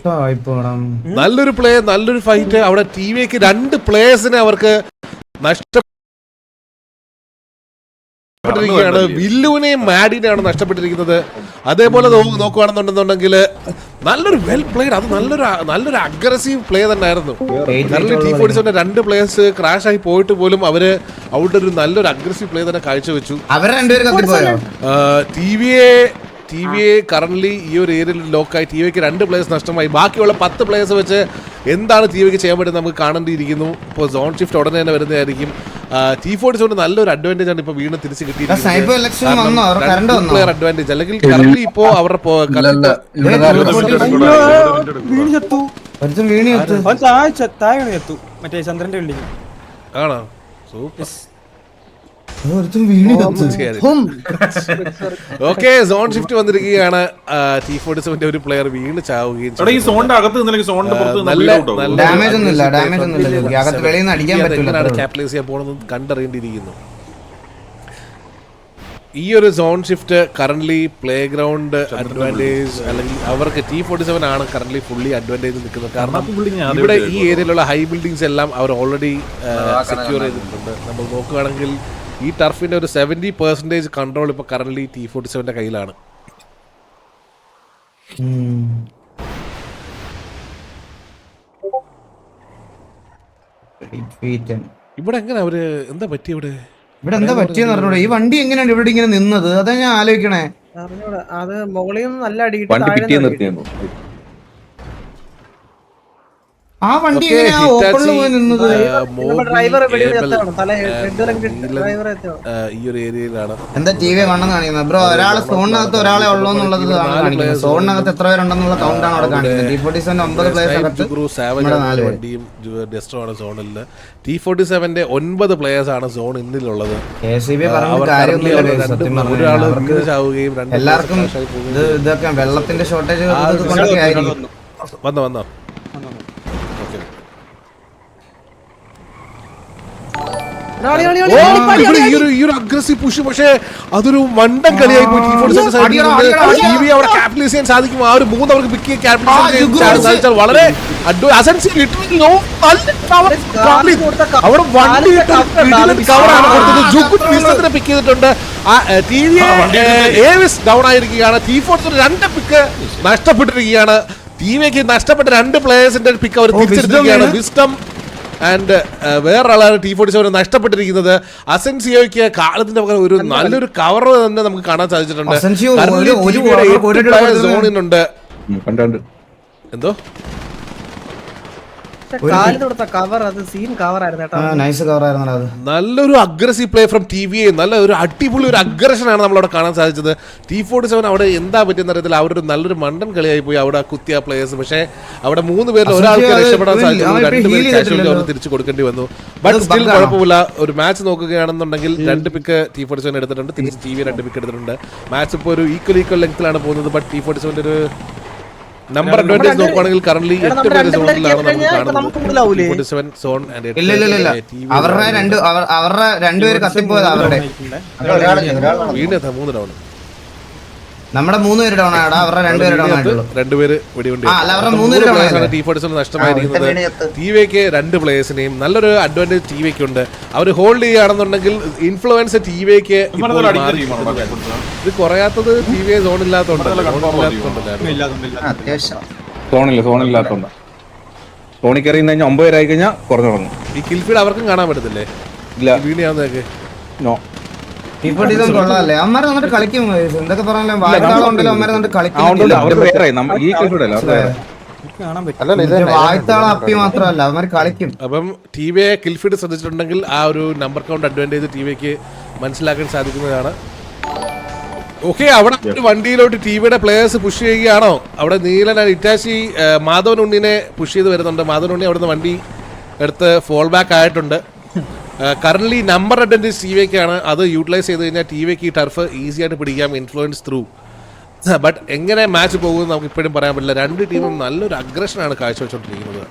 നല്ലൊരു പ്ലേ, നല്ലൊരു ഫൈറ്റ്. അവിടെ ടീമിലേക്ക് 2 പ്ലേയേഴ്സിനെ അവർക്ക് നഷ്ടപ്പെട്ടിരിക്കുകയാണ്. വില്ലുവിനെയും മാഡിനെയാണ് നഷ്ടപ്പെട്ടിരിക്കുന്നത്. അതേപോലെ നോക്കുകയാണെന്നുണ്ടെന്നുണ്ടെങ്കിൽ നല്ലൊരു വെൽ പ്ലേഡ്, അത് നല്ലൊരു അഗ്രസീവ് പ്ലേ തന്നെ ആയിരുന്നു. T47 2 പ്ലേയേഴ്സ് ക്രാഷ് ആയി പോയിട്ട് പോലും അവര് അവിടെ ഒരു നല്ലൊരു അഗ്രസീവ് പ്ലേ തന്നെ കാഴ്ചവെച്ചു. ടിവിയെ കറന്റ് ഈ ഒരു ഏരിയയിൽ ലോക്കായി. ടിവിക്ക് 2 പ്ലേയേഴ്സ് നഷ്ടമായി. ബാക്കിയുള്ള 10 പ്ലേയേഴ്സ് വെച്ച് എന്താണ് ടിവിക്ക് ചെയ്യാൻ പറ്റുന്നത് നമുക്ക് കാണേണ്ടിയിരിക്കുന്നു. ഇപ്പോൾ സോൺ ഷിഫ്റ്റ് ഉടനെ തന്നെ വരുന്നതായിരിക്കും. T47 നല്ലൊരു അഡ്വാൻറ്റേജ് ആണ് ഇപ്പൊ വീണ്ടും തിരിച്ച് കിട്ടിയിരിക്കുന്നത്. പ്ലെയർ അഡ്വാൻറ്റേജ് അല്ലെങ്കിൽ കറന്റ് ഇപ്പോ അവരുടെ മറ്റേ ചന്ദ്രന്റെ ബിൽഡിംഗ് ആണോ? സൂപ്പർ. ഓക്കെ, സോൺ ഷിഫ്റ്റ് വന്നിരിക്കുകയാണ്. T47 ഒരു പ്ലെയർ വീണ് ചാവുകയും ക്യാപ്റ്റലൈസ് ചെയ്യാൻ പോണെന്ന് കണ്ടറിയേണ്ടിയിരിക്കുന്നു. ഈ ഒരു zone shift current play ground advantage അല്ലെങ്കിൽ അവർക്ക് T47 ആണ് കറന്റ് ഫുള്ളി അഡ്വാൻറ്റേജ് നിൽക്കുന്നത്. കാരണം ഇവിടെ ഈ ഏരിയയിലുള്ള ഹൈ ബിൽഡിങ്സ് എല്ലാം അവർ ഓൾറെഡി സെക്യൂർ ചെയ്തിട്ടുണ്ട്. നമ്മൾ നോക്കുകയാണെങ്കിൽ ഈ ടർഫിന്റെ ഒരു 70% കൺട്രോൾ ഇപ്പൊ കറന്റ് T47 കയ്യിലാണ്. ഇവിടെ എങ്ങനെ അവര് എന്താ പറ്റി? ഇവിടെ എന്താ പറ്റിയെന്ന് പറഞ്ഞൂടെ? ഈ വണ്ടി എങ്ങനെയാണ് ഇവിടെ ഇങ്ങനെ നിന്നത്? അതാ ഞാൻ ആലോചിക്കണേ. അത് മുകളിൽ നിന്ന് നല്ല അടി ആ വണ്ടി ഓപ്പണിൽ പോയി നിന്നത്. ഈ ഒരു ഏരിയയിലാണ്. എന്താ TV വണ്ണം കാണിക്കുന്നത് ബ്രോ? ഒരാള് സോണിനകത്ത് ഒരാളെ ഉള്ളൂ എന്നുള്ളത് കാണിക്കുന്നത്. സോണിനകത്ത് എത്ര പേരുണ്ടെന്നുള്ള കൗണ്ടാണ് അവിടെ കാണിക്കുന്നത്. T47 9 പ്ലേയേഴ്സ് വണ്ടിയും ഡെസ്ട്രോണ് സോണിൽ. T47 9 പ്ലേയേഴ്സ് ആണ് സോൺ ഇന്നിലുള്ളത്. എല്ലാവർക്കും ഇതൊക്കെ വെള്ളത്തിന്റെ ഷോർട്ടേജ് വന്നോ അഗ്രസീവ് പുഷ്. പക്ഷേ അതൊരു മണ്ടൻ കളിയായി പോയി. അവിടെ ക്യാപ്റ്റലൈസ് ചെയ്യാൻ സാധിക്കും. ആ ഒരു 3 അവർക്ക് പിക്ക് ക്യാപ്റ്റലൈസ് സാധിച്ചാൽ വളരെ അവിടെ വണ്ടി കവറാണ് കൊടുത്തത്. പിക്ക് ചെയ്തിട്ടുണ്ട്. ഏവിസ് ഡൗൺ ആയിരിക്കുകയാണ്. T47 2 പിക്ക് നഷ്ടപ്പെട്ടിരിക്കുകയാണ്. ടീമിലേക്ക് നഷ്ടപ്പെട്ട 2 പ്ലേയേഴ്സിന്റെ പിക്ക് അവർ തിരിച്ചെടുത്തിരിക്കുകയാണ്. Wisdom and വേറൊരാളാണ് T47 നഷ്ടപ്പെട്ടിരിക്കുന്നത്. അസെൻസിയോയ്ക്ക് കാലത്തിന്റെ പകരം ഒരു നല്ലൊരു കവർ തന്നെ നമുക്ക് കാണാൻ സാധിച്ചിട്ടുണ്ട്. സോണിനുണ്ട്. എന്തോ നല്ലൊരു അഗ്രസീവ് പ്ലേ ഫ്രം TVA. നല്ല ഒരു അടിപൊളി ഒരു അഗ്രഷനാണ് നമ്മളവിടെ കാണാൻ സാധിച്ചത്. T47 അവിടെ എന്താ പറ്റിയെന്ന് അറിയത്തില്ല. അവരൊരു നല്ലൊരു മണ്ടൻ കളിയായി പോയി അവിടെ കുത്തിയ പ്ലേയേഴ്സ്. പക്ഷേ അവിടെ 3 പേരിൽ ഒരാൾക്ക് രക്ഷപ്പെടാൻ സാധിച്ചു. 2 പേര് കാഷ്വാലിറ്റി അവർ തിരിച്ചു കൊടുക്കേണ്ടി വന്നു. ബട്ട് സ്റ്റിൽ കുഴപ്പമില്ല. ഒരു മാച്ച് നോക്കുകയാണെന്നുണ്ടെങ്കിൽ 2 പിക്ക് T47 എടുത്തിട്ടുണ്ട്. തിരിച്ച് TV 2 പിക്ക് എടുത്തിട്ടുണ്ട്. മാച്ച് ഇപ്പോൾ ഒരു ഈക്വൽ ലെങ്ത്തിലാണ് പോകുന്നത്. ബട്ട് T47 ഒരു നമ്പർ അഡ്വാൻറ്റേജ് നോക്കുകയാണെങ്കിൽ കറന്റ് 8 പേര് സോണിലാണ് നമ്മൾ കാണുന്നത്. അവരുടെ 2 പേര് കത്തിപ്പോയത്. അവരുടെ വീണ്ടും 3 ഡൗൺ. നമ്മുടെ 3 പേര് ഡൗൺ ആണ്. അവരുടെ 2 പേര് ഡൗൺ ആയിട്ടുള്ളൂ. 2 പേര് വെടിയുണ്ട്. T47 നഷ്ടമായിരിക്കുന്നത്. TVക്ക് 2 പ്ലേയേഴ്സിനെയും നല്ലൊരു അഡ്വാൻറ്റേജ് TVക്ക് ഉണ്ട്. അവർ ഹോൾഡ് ചെയ്യുകയാണെന്നുണ്ടെങ്കിൽ ഇൻഫ്ലുവൻസ് TVക്ക് ഇത് കുറയാത്തത് TV സോണില്ലാത്തോണ്ട്. സോണില്ലാത്തോണ്ട് സോണി കയറി 9 പേരായി കഴിഞ്ഞാൽ കുറഞ്ഞു തുടങ്ങും. ഈ കിൽഫീഡ് അവർക്കും കാണാൻ പറ്റത്തില്ലേ? ഇല്ല, വീണിയാവുന്നതൊക്കെ നോ. കൊള്ളാല്ലേ? അമ്മമാരെ വന്നിട്ട് കളിക്കും. എന്തൊക്കെ പറഞ്ഞാലും വായ്ത്താളുണ്ടല്ലോ. അമ്മമാരെ വന്നിട്ട് കളിക്കും. വായ്ത്താളം അപ്പി മാത്രമല്ല, അവന്മാര് കളിക്കും. അപ്പം TVയെ കിൽഫീഡ് ശ്രദ്ധിച്ചിട്ടുണ്ടെങ്കിൽ ആ ഒരു നമ്പർ കൗണ്ട് അഡ്വാൻറ്റേജ് TVക്ക് മനസ്സിലാക്കാൻ സാധിക്കുന്നതാണ്. ഓക്കെ, അവിടെ ഒരു വണ്ടിയിലോട്ട് TVയുടെ പ്ലേയേഴ്സ് പുഷ് ചെയ്യുകയാണോ? അവിടെ നീലൻ ഇറ്റാച്ചി മാധവൻ ഉണ്ണിനെ പുഷ് ചെയ്ത് വരുന്നുണ്ട്. മാധവൻ ഉണ്ണി അവിടുന്ന് വണ്ടി എടുത്ത് ഫോൾ ബാക്ക് ആയിട്ടുണ്ട്. കറന്റ് നമ്പർ അഡ്വാൻറ്റേജ് ടി വിക്കാണ്. അത് യൂട്ടിലൈസ് ചെയ്ത് കഴിഞ്ഞാൽ ടി വിക്ക് ഈ ടർഫ് ഈസി ആയിട്ട് പിടിക്കാം, ഇൻഫ്ലുവൻസ് ത്രൂ. ബട്ട് എങ്ങനെ മാച്ച് പോകുമെന്ന് നമുക്ക് ഇപ്പോഴും പറയാൻ പറ്റില്ല. രണ്ട് ടീമും നല്ലൊരു അഗ്രഷനാണ് കാഴ്ചവെച്ചോണ്ടിരിക്കുന്നത്.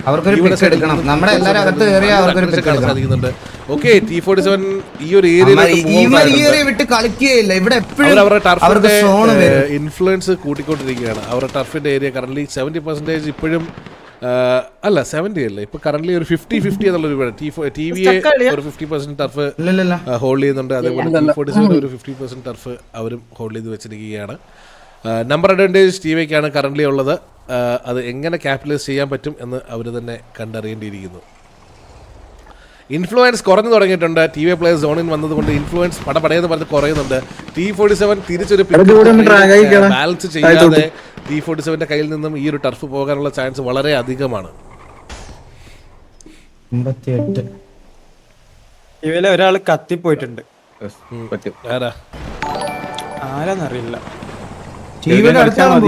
സാധിക്കുന്നുണ്ട്. ഓക്കെ, T47 ഈ ഒരു ഏരിയയിൽ വിട്ട് കളിക്കുകയില്ല. ഇവിടെ അവരുടെ ടർഫിന്റെ ഇൻഫ്ലുവൻസ് കൂട്ടിക്കൊണ്ടിരിക്കുകയാണ്. അവരുടെ ടർഫിന്റെ ഏരിയ കറന്റ് 70% ഇപ്പോഴും അല്ല 70 അല്ല, ഇപ്പൊ കറന്റ് ഒരു 50-50 എന്നുള്ളൊരു TV ഒരു 50% ടർഫ് ഹോൾഡ് ചെയ്യുന്നുണ്ട്. അതേപോലെ T47 ഒരു 50% ടർഫ് അവരും ഹോൾഡ് ചെയ്ത് വെച്ചിരിക്കുകയാണ്. നമ്പർ അഡ്വാൻറ്റേജ് ടി വിക്കാണ് കറന്റ് ഉള്ളത്. അത് എങ്ങനെ ക്യാപിറ്റലൈസ് ചെയ്യാൻ പറ്റും എന്ന് അവർ തന്നെ കണ്ടറിയേണ്ടിയിരിക്കുന്നു. ഇൻഫ്ലുവൻസ് കുറഞ്ഞു തുടങ്ങിയിട്ടുണ്ട്. ടി വി പ്ലേയേഴ്സ് സോണിൽ വന്നതുകൊണ്ട് ഇൻഫ്ലുവൻസ് പടപടയെന്ന് പറഞ്ഞ് കുറയുന്നുണ്ട്. T47 തിരിച്ചൊരു ബാലൻസ് ചെയ്യാതെ T47 കയ്യിൽ നിന്നും ഈ ഒരു ടർഫ് പോകാനുള്ള ചാൻസ് വളരെ അധികമാണ്. ഇവയിലെ ഒരാൾ കത്തിപ്പോയിട്ടുണ്ട്. ആരാന്നറിയില്ല.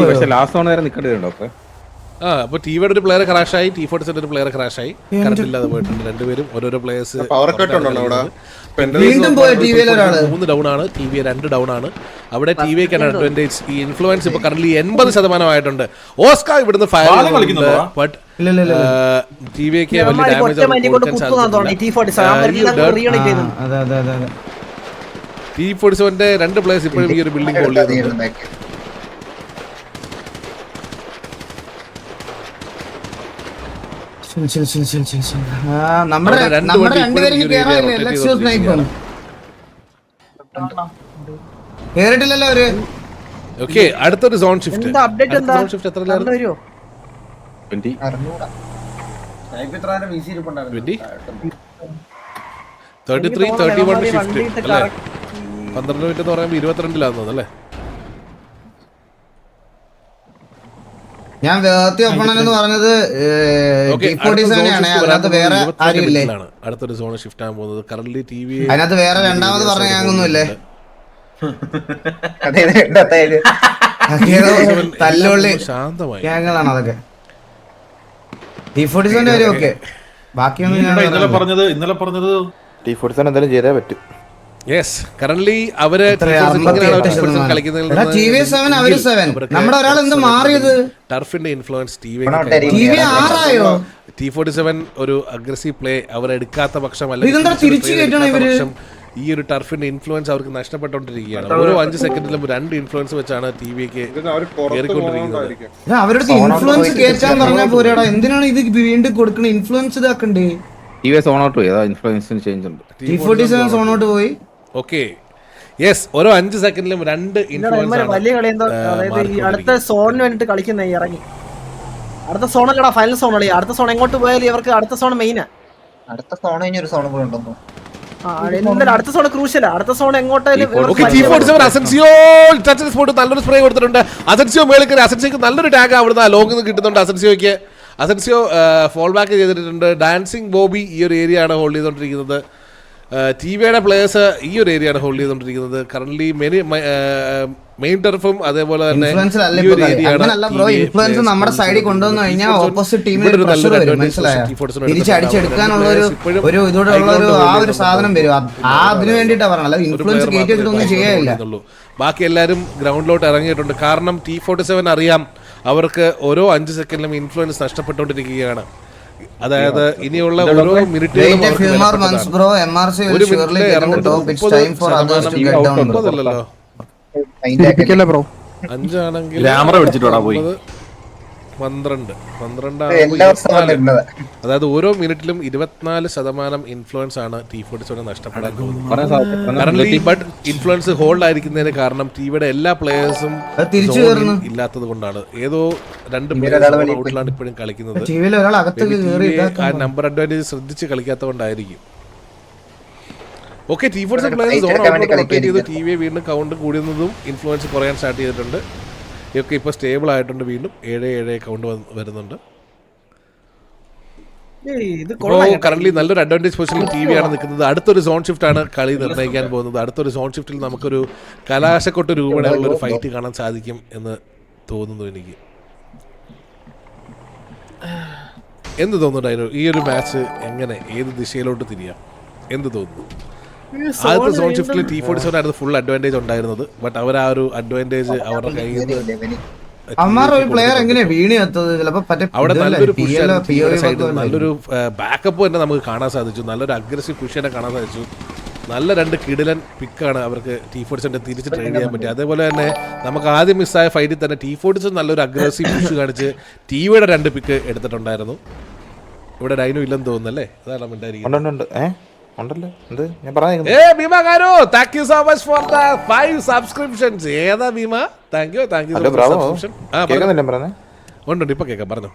പക്ഷെ ലാസ്റ്റ് സോൺ വരെ നിൽക്കേണ്ടതുണ്ടോ? അപ്പൊ ടിവിയുടെ ഒരു പ്ലെയർ ക്രാഷായി, T47 ഒരു പ്ലെയർ ക്രാഷായി, കറണ്ട് ഇല്ലാതെ പോയിട്ടുണ്ട്. രണ്ടുപേരും ഓരോരോ പ്ലേയേഴ്സ് 3 ഡൗൺ ആണ്, TV 2 ഡൗൺ ആണ്. അവിടെ TVക്കാണ് അഡ്വാൻറ്റേജ്. ഈ ഇൻഫ്ലുവൻസ് ഇപ്പൊ കറന്റ് 80% ആയിട്ടുണ്ട്. ഓസ്കാർ ഇവിടുന്ന് ഫയർ ചെയ്യുന്നുണ്ട്. ബട്ട് TVക്ക് വലിയ ഡാമേജ് T47 രണ്ട് പ്ലേയേഴ്സ് ഇപ്പോഴും ഈ ഒരു ബിൽഡിംഗ് ഹോൾഡ് ചെയ്യുന്നുണ്ട്. ഓക്കെ, അടുത്തൊരു സോൺ ഷിഫ്റ്റ്. സോൺ ഷിഫ്റ്റ് എത്ര 33 31 ഷിഫ്റ്റ് അല്ലേ? 12 മിനിറ്റ് എന്ന് പറയുമ്പോൾ 22 അല്ലേ? ഞാൻ എന്ന് പറഞ്ഞത് അതിനകത്ത് വേറെ ആരുമില്ലേ? അടുത്തൊരു സോൺ ഷിഫ്റ്റ് ആകാൻ പോകുന്നത് കറന്റ് TV. അതിനകത്ത് വേറെ രണ്ടാമത് പറഞ്ഞ ഞാനൊന്നുമില്ലേ? തല്ലുള്ളി ശാന്തമായി ഞങ്ങളാണ് അതൊക്കെ. T47 വരെ ഓക്കെ. ബാക്കിയൊന്നും ഇന്നലെ പറഞ്ഞത് T47 എന്തായാലും ചെയ്തേ പറ്റും. യെസ്, കറന്റ് അവര് നമ്മുടെ ഒരാൾ എന്ത് മാറിയത്? ടർഫിന്റെ ഇൻഫ്ലുവൻസ് T47 ഒരു അഗ്രസീവ് പ്ലേ അവർ എടുക്കാത്ത പക്ഷം അല്ലെങ്കിൽ ഈ ഒരു ടർഫിന്റെ ഇൻഫ്ലുവൻസ് അവർക്ക് നഷ്ടപ്പെട്ടുകൊണ്ടിരിക്കുകയാണ്. ഓരോ 5 സെക്കൻഡിലും 2 ഇൻഫ്ലുവൻസ് വെച്ചാണ് TVക്ക് കയറിക്കൊണ്ടിരിക്കുന്നത്. അവരുടെ ഇൻഫ്ലുവൻസ് കേറ്റാൻ പറഞ്ഞാൽ പോരാടാ, എന്തിനാണ് ഇത് വീണ്ടും കൊടുക്കണ? ഇൻഫ്ലുവൻസ് ഇതാക്കണ്ടേ? സോൺ ഔട്ട് പോയി, ഇൻഫ്ലുവൻസിന് ചേഞ്ച് ഉണ്ട്. T47 സോൺ ഔട്ട് പോയി. ഓക്കെ, യെസ്, ഓരോ 5 സെക്കൻഡിലും 2 ഇൻഫ്ലുവൻസ് വലിയ കളി എന്തോ. അതായത് ഈ അടുത്ത സോണിന് വേണ്ടിട്ട് കളിക്കുന്ന ഇറങ്ങി അടുത്ത സോണല്ലടാ, ഫൈനൽ സോൺ കളി. അടുത്ത സോൺ എങ്ങോട്ട് പോയാലും ഇവർക്ക് അടുത്ത സോൺ മെയിനാ. അടുത്ത സോൺ കഴിഞ്ഞ ഒരു സോൺ കൂടെ ഉണ്ടെന്നോ? അടുത്ത സോൺ ക്രൂഷ്യലാ. അടുത്ത സോൺ എങ്ങോട്ടായാലും നല്ലൊരു സ്പ്രേ കൊടുത്തിട്ടുണ്ട്. അസൻസിയോ മേളിൽ അസൻസിയോക്ക് നല്ലൊരു ടാഗ് അവിടുന്ന് ലോങ്ങിൽ നിന്ന് കിട്ടുന്നുണ്ട്. അസൻസിയോ ഫോൾ ബാക്ക് ചെയ്തിട്ടുണ്ട്. ഡാൻസിങ് ബോബി ഈ ഒരു ഏരിയ ആണ് ഹോൾഡ് ചെയ്തുകൊണ്ടിരിക്കുന്നത്. TVയുടെ പ്ലേയേഴ്സ് ഈ ഒരു ഏരിയ ആണ് ഹോൾഡ് ചെയ്തുകൊണ്ടിരിക്കുന്നത്. കറന്റ് മെയിൻ ടർഫും അതേപോലെ തന്നെ നമ്മുടെ സൈഡിൽ കൊണ്ടുവന്നു കഴിഞ്ഞാൽ ഓപ്പോസിറ്റ് ടീമിന് തിരിച്ചടിച്ചെടുക്കാനുള്ള ഒരു ഇതോടെയുള്ള ആ ഒരു സാധനം വരും. അതിന് വേണ്ടിയിട്ടാണ് പറഞ്ഞത്, അല്ലാതെ ഇൻഫ്ലുവൻസ് കയറ്റി വെച്ചിട്ടൊന്നും ചെയ്യാനില്ല. ബാക്കി എല്ലാവരും ഗ്രൗണ്ടിലോട്ട് ഇറങ്ങിയിട്ടുണ്ട്. കാരണം T47 അറിയാം അവർക്ക് ഓരോ 5 സെക്കൻഡിലും ഇൻഫ്ലുവൻസ് നഷ്ടപ്പെട്ടുകൊണ്ടിരിക്കുകയാണ്. അതായത് ഇനിയുള്ള ഓരോ മിനിറ്റിലും അതായത് ഓരോ മിനിറ്റിലും 24% ഇൻഫ്ലുവൻസ് ആണ് T47 നഷ്ടപ്പെടാൻ പോകുന്നത്. ബട്ട് ഇൻഫ്ലുവൻസ് ഹോൾഡ് ആയിരിക്കുന്നതിന് കാരണം ടിവിയുടെ എല്ലാ പ്ലേയേഴ്സും ഇല്ലാത്തത് കൊണ്ടാണ്. ഏതോ 2 പ്ലേയേഴ്സ് ഔട്ടിലാണ് ഇപ്പോഴും കളിക്കുന്നത്. ആ നമ്പർ അഡ്വാൻറ്റേജ് ശ്രദ്ധിച്ച് കളിക്കാത്തതുകൊണ്ടായിരിക്കും. ഓക്കെ, T47 പ്ലേയേഴ്സ് റൊട്ടേറ്റ് ചെയ്ത് ടിവിയെ വീണ്ടും കൗണ്ട് കൂടുന്നതും ഇൻഫ്ലുവൻസ് കുറയാൻ സ്റ്റാർട്ട് ചെയ്തിട്ടുണ്ട്. ഇതൊക്കെ ഇപ്പോൾ സ്റ്റേബിൾ ആയിട്ടുണ്ട്. വീണ്ടും 7 കൗണ്ട് വരുന്നുണ്ട്. കറന്റ് നല്ലൊരു അഡ്വാൻറ്റേജ് പൊസിഷനിൽ TV ആണ് നിൽക്കുന്നത്. അടുത്തൊരു സോൺ ഷിഫ്റ്റ് ആണ് കളി നിർണ്ണയിക്കാൻ പോകുന്നത്. അടുത്തൊരു സോൺ ഷിഫ്റ്റിൽ നമുക്കൊരു കലാശക്കൊട്ട് രൂപയുള്ളൊരു ഫൈറ്റ് കാണാൻ സാധിക്കും എന്ന് തോന്നുന്നു എനിക്ക്. എന്ത് തോന്നുന്നുണ്ടായിരുന്നു ഈ ഒരു മാച്ച് എങ്ങനെ ഏത് ദിശയിലോട്ട് തിരിയാം? എന്ത് തോന്നുന്നു? ആദ്യത്തെ സോൺ ഷിഫ്റ്റിൽ T47 ആയിരുന്നു ഫുൾ അഡ്വാൻറ്റേജ് ഉണ്ടായിരുന്നത്. ബട്ട് അവർ ആ ഒരു അഡ്വാൻറ്റേജ് അവരുടെ കയ്യിൽ നിന്ന് അമ്മാർ ഒരു പ്ലെയർ എങ്ങനെയാ വീണ് എത്തത്? ചിലപ്പോ അവിടെ നല്ലൊരു നല്ലൊരു ബാക്കപ്പ് തന്നെ നമുക്ക് കാണാൻ സാധിച്ചു. നല്ലൊരു അഗ്രസീവ് പുഷ് തന്നെ കാണാൻ സാധിച്ചു. നല്ല 2 കിടിലൻ പിക്കാണ് അവർക്ക് T47 തിരിച്ച് ട്രെയിൻ ചെയ്യാൻ പറ്റി. അതേപോലെ തന്നെ നമുക്ക് ആദ്യം മിസ്സായ ഫൈറ്റിൽ തന്നെ T47 നല്ലൊരു അഗ്രസീവ് പുഷ് കാണിച്ച് ടിവിയുടെ 2 പിക്ക് എടുത്തിട്ടുണ്ടായിരുന്നു. ഇവിടെ ഡൈനോ ഇല്ലെന്ന് തോന്നുന്നല്ലേ? അതാണ് ഉണ്ടായിരിക്കുന്നത്. ഉണ്ട് ഇപ്പൊ കേൾക്കാം, പറഞ്ഞു.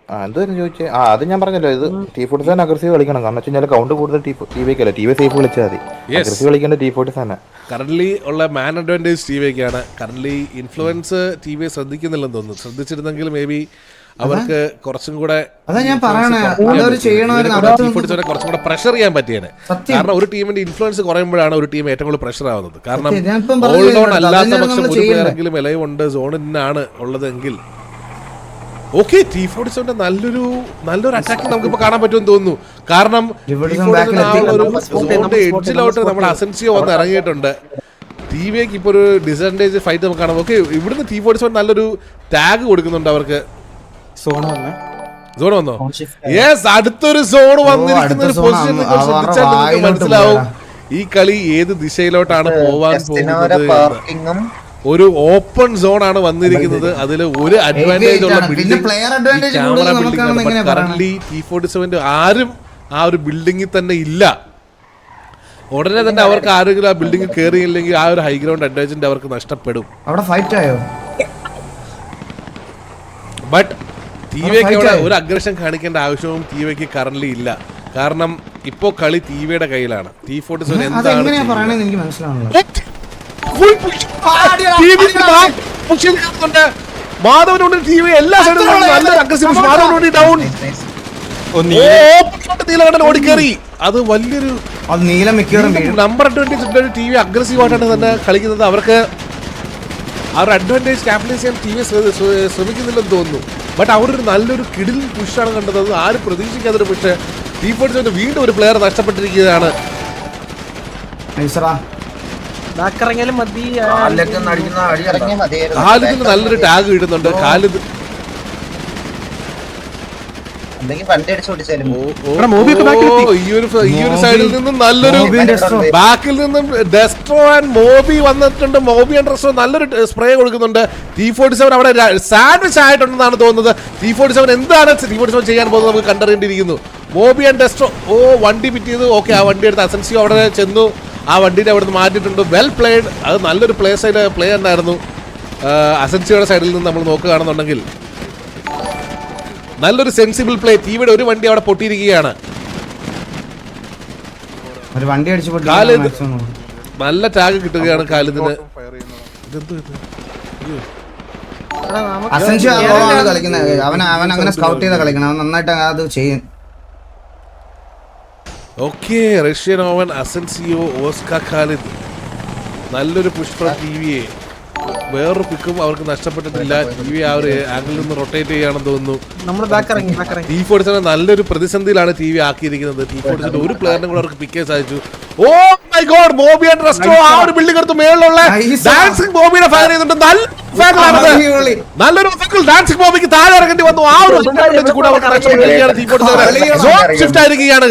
എന്തായിരുന്നു ചോദിച്ചേ? അത് ഞാൻ പറഞ്ഞല്ലോ, ഇത് T47 അഗ്രസീവ് കളിക്കണം. കാരണം വെച്ച് കഴിഞ്ഞാൽ കൗണ്ട് കൂടുതൽ ടിവിക്കല്ല, ടി വി സേഫ് കളിച്ചാൽ മതി. Aggressive കളിക്കേണ്ട T47. കറന്റ് ഉള്ള മാൻ അഡ്വാൻറ്റേജ് ടിവിക്കാണ്. കറന്റ് ഇൻഫ്ലുവൻസ് ടിവിയെ ശ്രദ്ധിക്കുന്നില്ലെന്ന് തോന്നുന്നു. ശ്രദ്ധിച്ചിരുന്നെങ്കിൽ മേ ബി അവർക്ക് കുറച്ചും കൂടെ കുറച്ചും കൂടെ പ്രഷർ ചെയ്യാൻ പറ്റിയാണ്. കാരണം ഒരു ടീമിന്റെ ഇൻഫ്ലുവൻസ് കുറയുമ്പോഴാണ് ഒരു ടീം ഏറ്റവും കൂടുതൽ പ്രഷർ ആവുന്നത്. കാരണം ഓൾറൗണ്ട് അല്ലാത്ത പക്ഷം ഒരു പ്ലെയറെങ്കിലും എലൈവുണ്ട്, സോണിനാണ് ഉള്ളതെങ്കിൽ ഓക്കെ T47 നല്ലൊരു അറ്റാക്ക് നമുക്കിപ്പോ കാണാൻ പറ്റുമെന്ന് തോന്നുന്നു. കാരണം സോണിന്റെ എഡ്ജിലോട്ട് നമ്മുടെ അസൻസിയോ വന്ന് ഇറങ്ങിയിട്ടുണ്ട്. ടിവിക്ക് ഇപ്പൊ ഒരു ഡിസഡ്വാൻറ്റേജ് ഫൈറ്റ് നമുക്ക് കാണാം. ഓക്കെ, ഇവിടുന്ന് T47 നല്ലൊരു ടാഗ് കൊടുക്കുന്നുണ്ട് അവർക്ക്. സോൺ വന്നോ? യെസ്, അടുത്തൊരു സോൺ വന്നിരിക്കുന്ന ഒരു പൊസിഷൻ നിങ്ങൾ ശ്രദ്ധിച്ചാൽ നിങ്ങൾക്ക് മനസ്സിലാവും ഈ കളി ഏത് ദിശയിലോട്ടാണ് പോവാൻ പോകുന്നത്. ഒരു ഓപ്പൺ സോൺ ആണ് വന്നിരിക്കുന്നത്. അതിൽ ഒരു അഡ്വാൻറ്റേജ് ഉള്ള ക്യാമറ ബിൽഡിംഗ്. കറന്റ് T47 ആരും ആ ഒരു ബിൽഡിങ്ങിൽ തന്നെ ഇല്ല. ഉടനെ തന്നെ അവർക്ക് ആരെങ്കിലും ആ ബിൽഡിംഗ് കയറിയില്ലെങ്കിൽ ആ ഒരു ഹൈ ഗ്രൗണ്ട് അഡ്വാൻറ്റേജ് അവർക്ക് നഷ്ടപ്പെടും. ബട്ട് ടിവിക്ക് അവിടെ ഒരു അഗ്രഷൻ കാണിക്കേണ്ട ആവശ്യവും ടിവിക്ക് കറന്റ് ഇല്ല. കാരണം ഇപ്പോ കളി ടിവിയുടെ കയ്യിലാണ്. T47 എന്താണ് മാധവനുണ്ട് ടിവി എല്ലാ സൈഡിലും നല്ല അഗ്രസീവ്. മാധവനുണ്ട് ഡൗൺ ഓടിക്കേറി. അത് വലിയൊരു നമ്പർ അഡ്വാൻറ്റേജ്. ടിവി അഗ്രസീവ് ആയിട്ടാണ് തന്നെ കളിക്കുന്നത്. അവർക്ക് ആ ഒരു അഡ്വാൻറ്റേജ് ക്യാപിറ്റലൈസ് ചെയ്യാൻ ടിവി ശ്രമിക്കുന്നില്ലെന്ന് തോന്നുന്നു. ബട്ട് അവിടെ ഒരു നല്ലൊരു കിടിൽ പുഷാണ് കണ്ടത്. അത് ആരും പ്രതീക്ഷിക്കാത്തൊരു പുഷ്. T47 വീണ്ടും ഒരു പ്ലെയർ നഷ്ടപ്പെട്ടിരിക്കുകയാണ്. ഖാലിദിന് നല്ലൊരു ടാഗ് കിട്ടുന്നുണ്ട്. ഖാലിദ് ഈ ഒരു സൈഡിൽ നിന്നും നല്ലൊരു ബാക്കിൽ നിന്നും ഡെസ്ട്രോ ആൻഡ് മോബി വന്നിട്ടുണ്ട്. മോബി ആൻഡ് ഡെസ്ട്രോ നല്ലൊരു സ്പ്രേ കൊടുക്കുന്നുണ്ട്. T47 അവിടെ സാൻഡ്വിച്ച് ആയിട്ടുണ്ടെന്നാണ് തോന്നുന്നത്. T47 എന്താണ് T47 ചെയ്യാൻ പോകുന്നത് നമുക്ക് കണ്ടറിയേണ്ടിയിരിക്കുന്നു. മോബി ആൻഡ് ഡെസ്ട്രോ വണ്ടി പിറ്റിയത്. ഓക്കെ, ആ വണ്ടി എടുത്ത് അസൻസിയോ അവിടെ ചെന്നു. ആ വണ്ടീനെ അവിടെ നിന്ന് മാറ്റിയിട്ടുണ്ട്. Well played. അത് നല്ലൊരു പ്ലേ ഉണ്ടായിരുന്നു. അസൻസിയോയുടെ സൈഡിൽ നിന്ന് നമ്മൾ നോക്കുകയാണെന്നുണ്ടെങ്കിൽ നല്ലൊരു സെൻസിബിൾ പ്ലേ. ടിവിയുടെ ഒരു വണ്ടി അവിടെ പൊട്ടിയിരിക്കുകയാണ്. ഖാലിദ് നല്ല ടാഗ് കിട്ടുകയാണ് ഖാലിദിന്. Okay, Russian Owen, Asensio, Oscar Khalid നല്ലൊരു പുഷ് ഫ്രം ടിവിയെ. വേറൊരു പിക്കും അവർക്ക് നഷ്ടപ്പെട്ടിട്ടില്ല. ടിവി ആ ഒരു ആംഗിളിൽ നിന്ന് റൊട്ടേറ്റ് ചെയ്യാണെന്ന് തോന്നുന്നു. T47 നല്ലൊരു പ്രതിസന്ധിയിലാണ് ടിവി ആക്കിയിരിക്കുന്നത്. T47 ഒരു പ്ലെയറിനും കൂടെ അവർക്ക് പിക്ക് ചെയ്യാൻ സാധിച്ചു. Oh my God, Moby and Resto ആ ഒരു ബിൽഡിംഗ് എടുത്ത് മേളിലുള്ള ഡാൻസിംഗ് ബോബിനെ ഫയർ ചെയ്തിട്ടുണ്ട്. നല്ലൊരു ഡാൻസിംഗ് ബോബിക്ക് താഴെ ഇറങ്ങേണ്ടി വന്നു. ആ ഒരു കൂടെ അവർക്ക് നഷ്ടപ്പെട്ടിരിക്കുകയാണ്. T47 ഷിഫ്റ്റ് ആയിരിക്കുകയാണ്.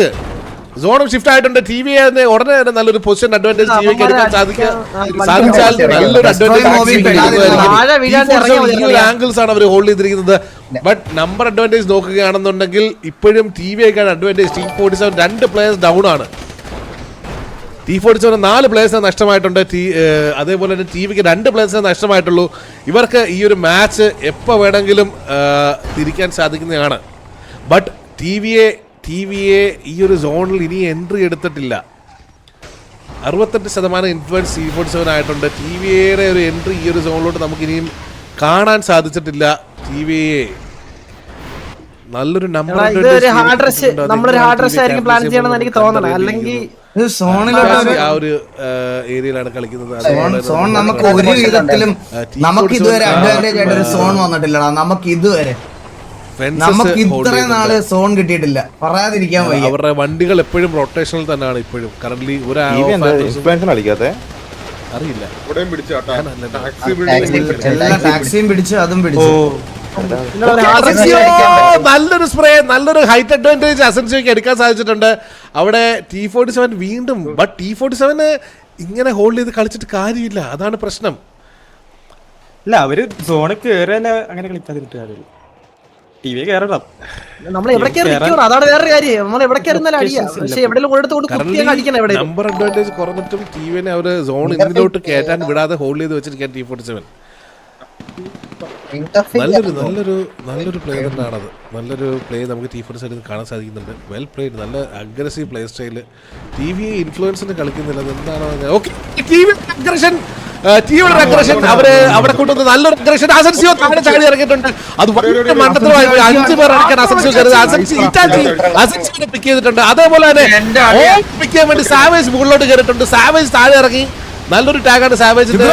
സോണും ഷിഫ്റ്റ് ആയിട്ടുണ്ട്. ടിവി ഉടനെ തന്നെ നല്ലൊരു പൊസിഷൻ അഡ്വാൻറ്റേജ് ടിവിക്ക് എടുക്കാൻ സാധിച്ചാൽ നല്ലൊരു അഡ്വാൻറ്റേജ് ആംഗിൾസ് ആണ് അവർ ഹോൾഡ് ചെയ്തിരിക്കുന്നത്. ബട്ട് നമ്പർ അഡ്വാൻറ്റേജ് നോക്കുകയാണെന്നുണ്ടെങ്കിൽ ഇപ്പോഴും ടിവിയേക്കാണ് അഡ്വാൻറ്റേജ്. T47 2 പ്ലേയേഴ്സ് ഡൗൺ ആണ്. T47 4 പ്ലേയേഴ്സിനെ നഷ്ടമായിട്ടുണ്ട്. അതേപോലെ തന്നെ ടിവിക്ക് 2 പ്ലേയേഴ്സിനെ നഷ്ടമായിട്ടുള്ളൂ. ഇവർക്ക് ഈ ഒരു മാച്ച് എപ്പോൾ വേണമെങ്കിലും തിരിക്കാൻ സാധിക്കുന്നതാണ്. ബട്ട് ടിവിയെ ഈ ഒരു സോണിൽ ഇനി എൻട്രി എടുത്തിട്ടില്ല. 68% ഇൻഫ്ലുവൻസ് T47 ആയിട്ടുണ്ട്. ടിവിയുടെ ഒരു എൻട്രി ഈ ഒരു സോണിലോട്ട് നമുക്ക് ഇനിയും കാണാൻ സാധിച്ചിട്ടില്ല. ടിവിയെ നല്ലൊരു നമ്പർ ആ ഒരു ഏരിയയിലാണ് കളിക്കുന്നത്. നമുക്ക് ഒരു വിധത്തിലും നമുക്ക് ഇതുവരെ അഡ്വാൻറ്റേജ് ആയിട്ട് ഒരു സോൺ വന്നിട്ടില്ലടാ. നമുക്ക് ഇതുവരെ നമുക്ക് ഇത്രയും നാള് സോൺ കിട്ടിയിട്ടില്ല, പറയാതിരിക്കാൻ വയ്യ. അവരുടെ വണ്ടികൾ എപ്പോഴും റൊട്ടേഷനിൽ തന്നെയാണ് ഇപ്പോഴും. കറന്റ് ഒരു കളിക്കാതെ അറിയില്ല. ഇവിടെയും പിടിച്ചാട്ടാ എല്ലാ ടാക്സിയും പിടിച്ചു, അതും പിടിച്ചു. നല്ലൊരു സ്പ്രേ, നല്ലൊരു ഹൈറ്റ് അഡ്വാൻറ്റേജ് അസൻസിയോക്ക് എടുക്കാൻ സാധിച്ചിട്ടുണ്ട് അവിടെ. T47 വീണ്ടും, ബട്ട് T47 ഇങ്ങനെ ഹോൾഡ് ചെയ്ത് കളിച്ചിട്ട് കാര്യമില്ല, അതാണ് പ്രശ്നം. അല്ല അവര് സോണിൽ കേറിയല്ല അങ്ങനെ കളിക്കാതിരിട്ട് കാര്യമില്ല. ടി.വി കയറണം. നമ്മൾ എവിടെ കയറി നിൽക്കണം, അതാണ് വേറെ കാര്യം. നമ്മൾ എവിടെ കയറുന്നാലും അടിയാ, പക്ഷെ എവിടെയെങ്കിലും കൊണ്ടെടുത്ത് അടിക്കണം. എവിടെ നമ്പർ അഡ്വാൻറ്റേജ് കുറഞ്ഞിട്ടും ടീവിനെ അവര് സോൺ ഇതിലോട്ട് കയറ്റാൻ വിടാതെ ഹോൾഡ് ചെയ്ത് വെച്ചിരിക്കാൻ T47. നല്ലൊരു പ്ലേ തന്നെയാണത്. നല്ലൊരു പ്ലേ നമുക്ക് T47 കാണാൻ സാധിക്കുന്നുണ്ട്. വെൽ പ്ലേഡ്, നല്ല അഗ്രസീവ് പ്ലേ സ്റ്റൈല്. ടി.വി ഇൻഫ്ലുവൻസിന് കളിക്കുന്നില്ല, അതെന്താണോ? ഓക്കെ, അവര് അവിടെ കൊണ്ടുവന്ന് നല്ലൊരു അഗ്രഷൻ. അസൻസിയോ താഴെ ചാടി ഇറങ്ങിയിട്ടുണ്ട്. അത് വളരെ മണ്ടത്തരമായി 5 പേർ അടിക്കാൻ അസൻസിയോ കയറി. അസൻസിയോനെ പിക്ക് ചെയ്തിട്ടുണ്ട്. അതേപോലെ തന്നെ പിക്ക് ചെയ്യാൻ വേണ്ടി സാവേജ് മുകളിലോട്ട് കയറിയിട്ടുണ്ട്. സാവേജ് താഴെ ഇറങ്ങി. നല്ലൊരു ടാഗാണ് സാവേജിന്റെ.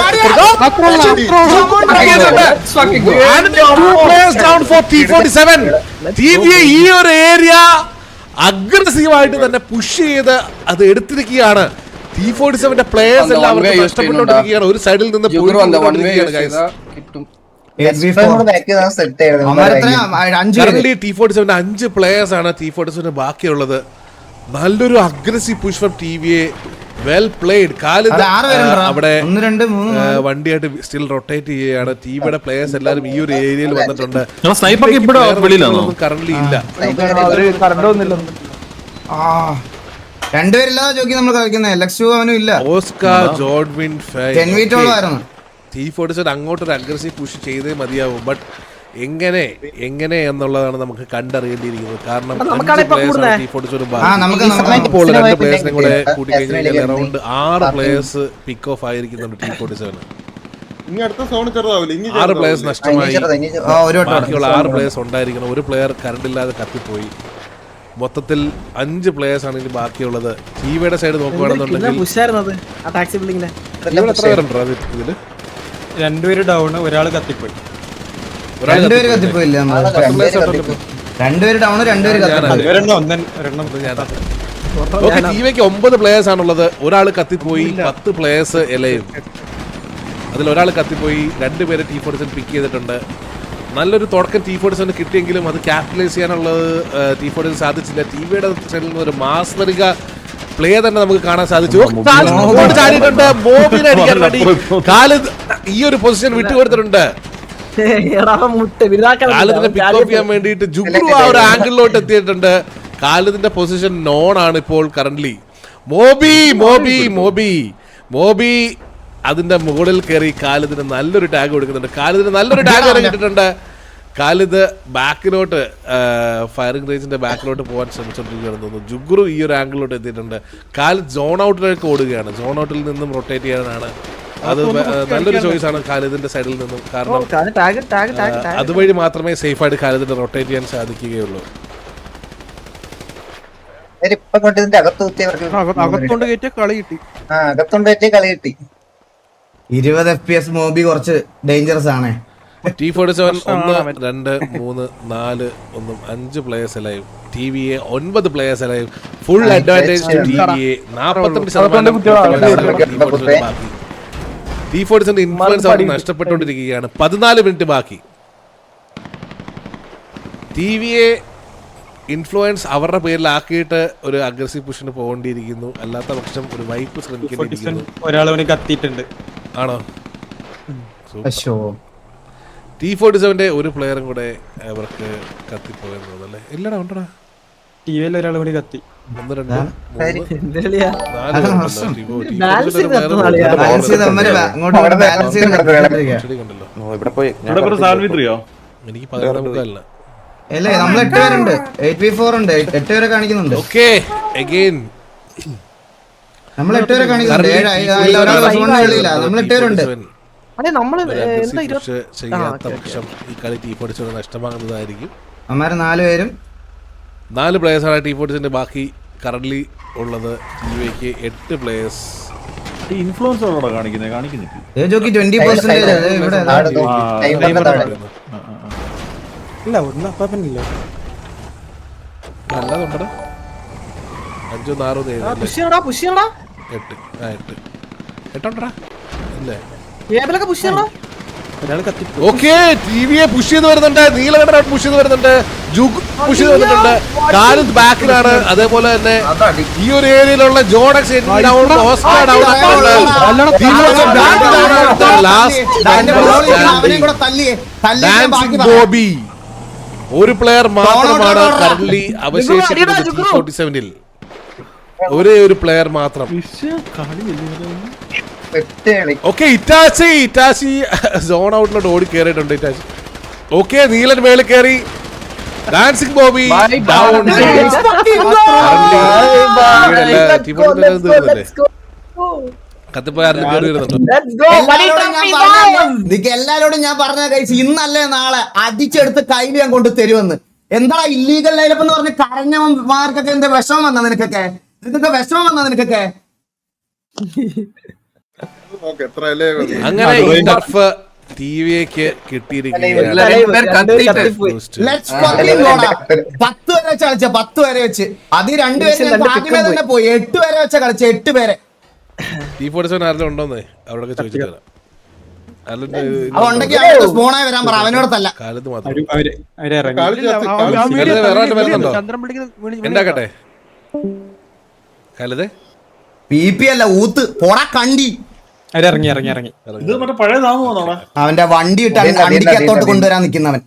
ഈ ഒരു ഏരിയ അഗ്രസീവായിട്ട് തന്നെ പുഷ് ചെയ്ത് അത് എടുത്തിരിക്കുകയാണ്. T47 പ്ലേയേഴ്സ് എല്ലാവർക്കും നഷ്ടപ്പെട്ടുകൊണ്ടിരിക്കുകയാണ്. ഒരു സൈഡിൽ നിന്ന് T47 5 പ്ലേയേഴ്സ് ആണ് T47 ബാക്കിയുള്ളത്. നല്ലൊരു aggressive push from TVA. Well played. അവിടെ വണ്ടിയായിട്ട് സ്റ്റിൽ റൊട്ടേറ്റ് ചെയ്യുകയാണ്. ടിവിയുടെ പ്ലേയേഴ്സ് എല്ലാവരും ഈ ഒരു ഏരിയയിൽ വന്നിട്ടുണ്ട്. കറന്റ് ഇല്ല. രണ്ടുപേരില്ലാതെ ജോക്കി നമ്മൾ കളിക്കുന്നത്. ലക്ഷ്യവും അവനും ഇല്ല. ഓസ്കാർ ജോഡ്വിൻ T47 അങ്ങോട്ടൊരു അഗ്രസീവ് പുഷ് ചെയ്തേ മതിയാവും. ബട്ട് എങ്ങനെ എന്നുള്ളതാണ് നമുക്ക് കണ്ടറിയേണ്ടിയിരിക്കുന്നത്. കാരണം 5 പ്ലേയേഴ്സിനെ കൂടെ കൂട്ടി കഴിഞ്ഞാൽ അറൗണ്ട് 6 പ്ലേയേഴ്സ് പിക്ക് ഓഫ് ആയിരിക്കുന്നുണ്ട് T47. 6 പ്ലേയേഴ്സ് നഷ്ടമായി. ബാക്കിയുള്ള 6 പ്ലേയേഴ്സ് ഉണ്ടായിരിക്കണം. ഒരു പ്ലെയർ കറണ്ട് ഇല്ലാതെ കത്തിപ്പോയി. മൊത്തത്തിൽ 5 പ്ലേയേഴ്സ് ആണ് ഇനി ബാക്കിയുള്ളത്. ടിവിയുടെ സൈഡ് നോക്കുകയാണെന്നുണ്ടെങ്കിൽ എത്ര പേരുണ്ടോ ഇതില്? 2 പേര് ഡൗൺ, ഒരാൾ കത്തിപ്പോയി. രണ്ടുപേര് കത്തിപ്പോയില്ല. 2 പേര് ഡൗൺ, 2 പേര് ടിവിക്ക് 9 പ്ലേയേഴ്സ് ആണുള്ളത്. ഒരാൾ കത്തിപ്പോയി, 10 പ്ലേയേഴ്സ് എലയും. അതിലൊരാൾ കത്തിപ്പോയി. 2 പേര് T47 പിക്ക് ചെയ്തിട്ടുണ്ട്. നല്ലൊരു തുടക്കം T47 കിട്ടിയെങ്കിലും അത് ക്യാപിറ്റലൈസ് ചെയ്യാനുള്ളത് T47 സാധിച്ചില്ല. ടിവിയുടെ സൈഡിൽ നിന്ന് ഒരു മാസ്മരിക പ്ലേ തന്നെ നമുക്ക് കാണാൻ സാധിച്ചു. ചാടിയിട്ടുണ്ട്. ബോബിനെ അടിക്കാൻ വേണ്ടി ഖാലിദ് ഈ ഒരു പൊസിഷൻ വിട്ടുകൊടുത്തിട്ടുണ്ട്. ഖാലിദിനെ പിക്ക് ഓഫ് ചെയ്യാൻ വേണ്ടിയിട്ട് ജുഗ്രു ആ ഒരു ആംഗിളിലോട്ട് എത്തിയിട്ടുണ്ട്. ഖാലിദിന്റെ പൊസിഷൻ നോൺ ആണ് ഇപ്പോൾ കറന്റ്ലി. മോബി അതിന്റെ മുകളിൽ കയറി ഖാലിദിന് നല്ലൊരു ടാഗ് കൊടുക്കുന്നുണ്ട്. ഖാലിദിന് നല്ലൊരു ടാഗ് ഇറങ്ങിയിട്ടുണ്ട്. ഖാലിദ് ബാക്കിലോട്ട് ഫയറിംഗ് റേഞ്ചിന്റെ ബാക്കിലോട്ട് പോകാൻ ശ്രമിച്ചുകൊണ്ടിരിക്കുകയാണെന്ന് തോന്നുന്നു. ജുഗ്രു ഈ ഒരു ആംഗിളിലോട്ട് എത്തിയിട്ടുണ്ട്. ഖാലിദ് സോൺ ഔട്ടിലേക്ക് ഓടുകയാണ്. സോൺ ഔട്ടിൽ നിന്നും റൊട്ടേറ്റ് ചെയ്യാനാണ്. അത് നല്ലൊരു ചോയ്സ് ആണ് ഖാലിദിന്റെ സൈഡിൽ നിന്നും. കാരണം അതുവഴി മാത്രമേ സേഫ് ആയിട്ട് ഖാലിദിന് റൊട്ടേറ്റ് ചെയ്യാൻ സാധിക്കുകയുള്ളൂ. അകത്തോണ്ട് കയറ്റിയ കളി കിട്ടി. 20 FPS മോബി കുറച്ച് ഡേഞ്ചറസ് ആണ്. T47 1 2 3 4 1 5 players live. ടിവിയെ 9 പ്ലേയേഴ്സ് ലൈവ്. ഫുൾ അഡ്വാൻറ്റേജ് ടിവിയെ. 42% T47 ഇൻഫ്ലുവൻസ് അവർ നഷ്ടപ്പെട്ടുകൊണ്ടിരിക്കുകയാണ്. 14 മിനിറ്റ് ബാക്കി. ടിവിയെ ഇൻഫ്ലുവൻസ് അവരുടെ പേരിലാക്കിയിട്ട് ഒരു അഗ്രസീവ് പുഷിന് പോകേണ്ടിയിരിക്കുന്നു. അല്ലാത്ത പക്ഷം ഒരു വൈപ്പ് ശ്രമിക്കേണ്ടിയിരിക്കുന്നു. ഒരാളവന് കത്തിയിട്ടുണ്ട്. ആണോ? T47 ഒരു പ്ലെയറും കൂടെ അവർക്ക് കത്തിപ്പോയെന്ന് തോന്നല്ലേ? ഇല്ലടാ, ഉണ്ടടാ. ടിവിയിൽ ഒരാൾ കൂടി കത്തി. 1 2 3 എനിക്ക് 14 അല്ലേ? നമ്മൾ 8 പേരുണ്ട്. 8v4 ഉണ്ട്. 8 പേരെ കാണിക്കുന്നുണ്ട്. ഓക്കേ, അഗൈൻ നമ്മൾ 8 പേരെ കാണിക്കുന്നുണ്ട്. 7 നമ്മൾ 8 പേരുണ്ട്. ചെയ്യാത്ത പക്ഷം ഈ കളി T47 നഷ്ടമാകുന്നതായിരിക്കും. അമ്മാര് 4 പേരും 4 പ്ലേയേഴ്സാണ് T47 ബാക്കി കറന്റ്ലി ഉള്ളത്. ടിവിക്ക് 8 പ്ലേയേഴ്സ്. ഇൻഫ്ലുവൻസ് കാണിക്കുന്നില്ല. 20% ഇല്ല ഒന്നും അപ്പാപ്പനില്ല. നല്ലതുണ്ടോ 5 4 7 പുഷ് ചെയ്യണടാ, പുഷ് ചെയ്യണടാ. 8 8 അല്ലേ? ഏബിലൊക്കെ പുഷ് ചെയ്യണടാ. ഒരാൾ കത്തി. ഓക്കെ ടിവിയെ പുഷ് ചെയ്ത് വരുന്നുണ്ട്, നീലകണ്ഠൻ പുഷ് ചെയ്ത് വരുന്നുണ്ട്, ജുഗ് പുഷ് ചെയ്ത് വരുന്നുണ്ട്, കാലും ബാക്കിലാണ്. അതേപോലെ തന്നെ ഈ ഒരു ഏരിയയിലുള്ള ജോണക്സ് ബോബി ഒരു പ്ലെയർ മാത്രമാണ് കറന്റ്ലി അവശേഷിക്കുന്നത് T47-ൽ. ഒരേ ഒരു പ്ലെയർ മാത്രം. ഓക്കെ ഇറ്റാച്ചി സോൺ ഔട്ടിലോട്ട് ഓടി കയറിയിട്ടുണ്ട്. ഇറ്റാച്ചി ഓക്കെ നീലൻ മേളിൽ കയറി. Dancing Bobby down. കത്തിപ്പോയാലും കയറി വരുന്നുണ്ടോ? എല്ലാരോടും ഞാൻ പറഞ്ഞ കഴിച്ച് ഇന്നല്ലേ നാളെ അടിച്ചെടുത്ത് കയ്യിൽ ഞാൻ കൊണ്ട് തരുമെന്ന്. എന്താ ഇല്ലീഗൽ ലൈലപ്പ് എന്ന് പറഞ്ഞ് കരഞ്ഞവന്മാർക്കൊക്കെ എന്താ വിഷമം വന്ന നിനക്കൊക്കെ? നിനക്കൊക്കെ വിഷമം വന്ന നിനക്കൊക്കെ? അങ്ങനെ ഈ ടഫ് ടിവിക്ക് കിട്ടിയിരിക്കുകയാണ്. 10 വരെ വെച്ച് കളിച്ച 10 വരെ വെച്ച് അത് 2 പേര് ആദ്യമേ തന്നെ പോയി. 8 വരെ വെച്ച കളിച്ച 8 പേരെ. T47 ആരെങ്കിലും ഉണ്ടോന്നേ അവിടെ ചോദിച്ചിട്ട് വരാം. അതുണ്ടെങ്കിൽ സ്പോണായി വരാൻ പറ, അവനോടത്തല്ല. കാലത്ത് മാത്രം അവര് ഇറങ്ങി. വരുന്നുണ്ടോ? എന്താക്കട്ടെ കാലത്തെ PP അല്ല ഊത്ത് പോടാ കണ്ടി. അവരിറങ്ങി ഇറങ്ങി ഇറങ്ങി. ഇത് മറ്റേ പഴയ നാമം വന്നോടാ. അവന്റെ വണ്ടി ഇട്ട് വണ്ടിക്കകത്തോട്ട് കൊണ്ടുവരാൻ നിൽക്കുന്നവൻ.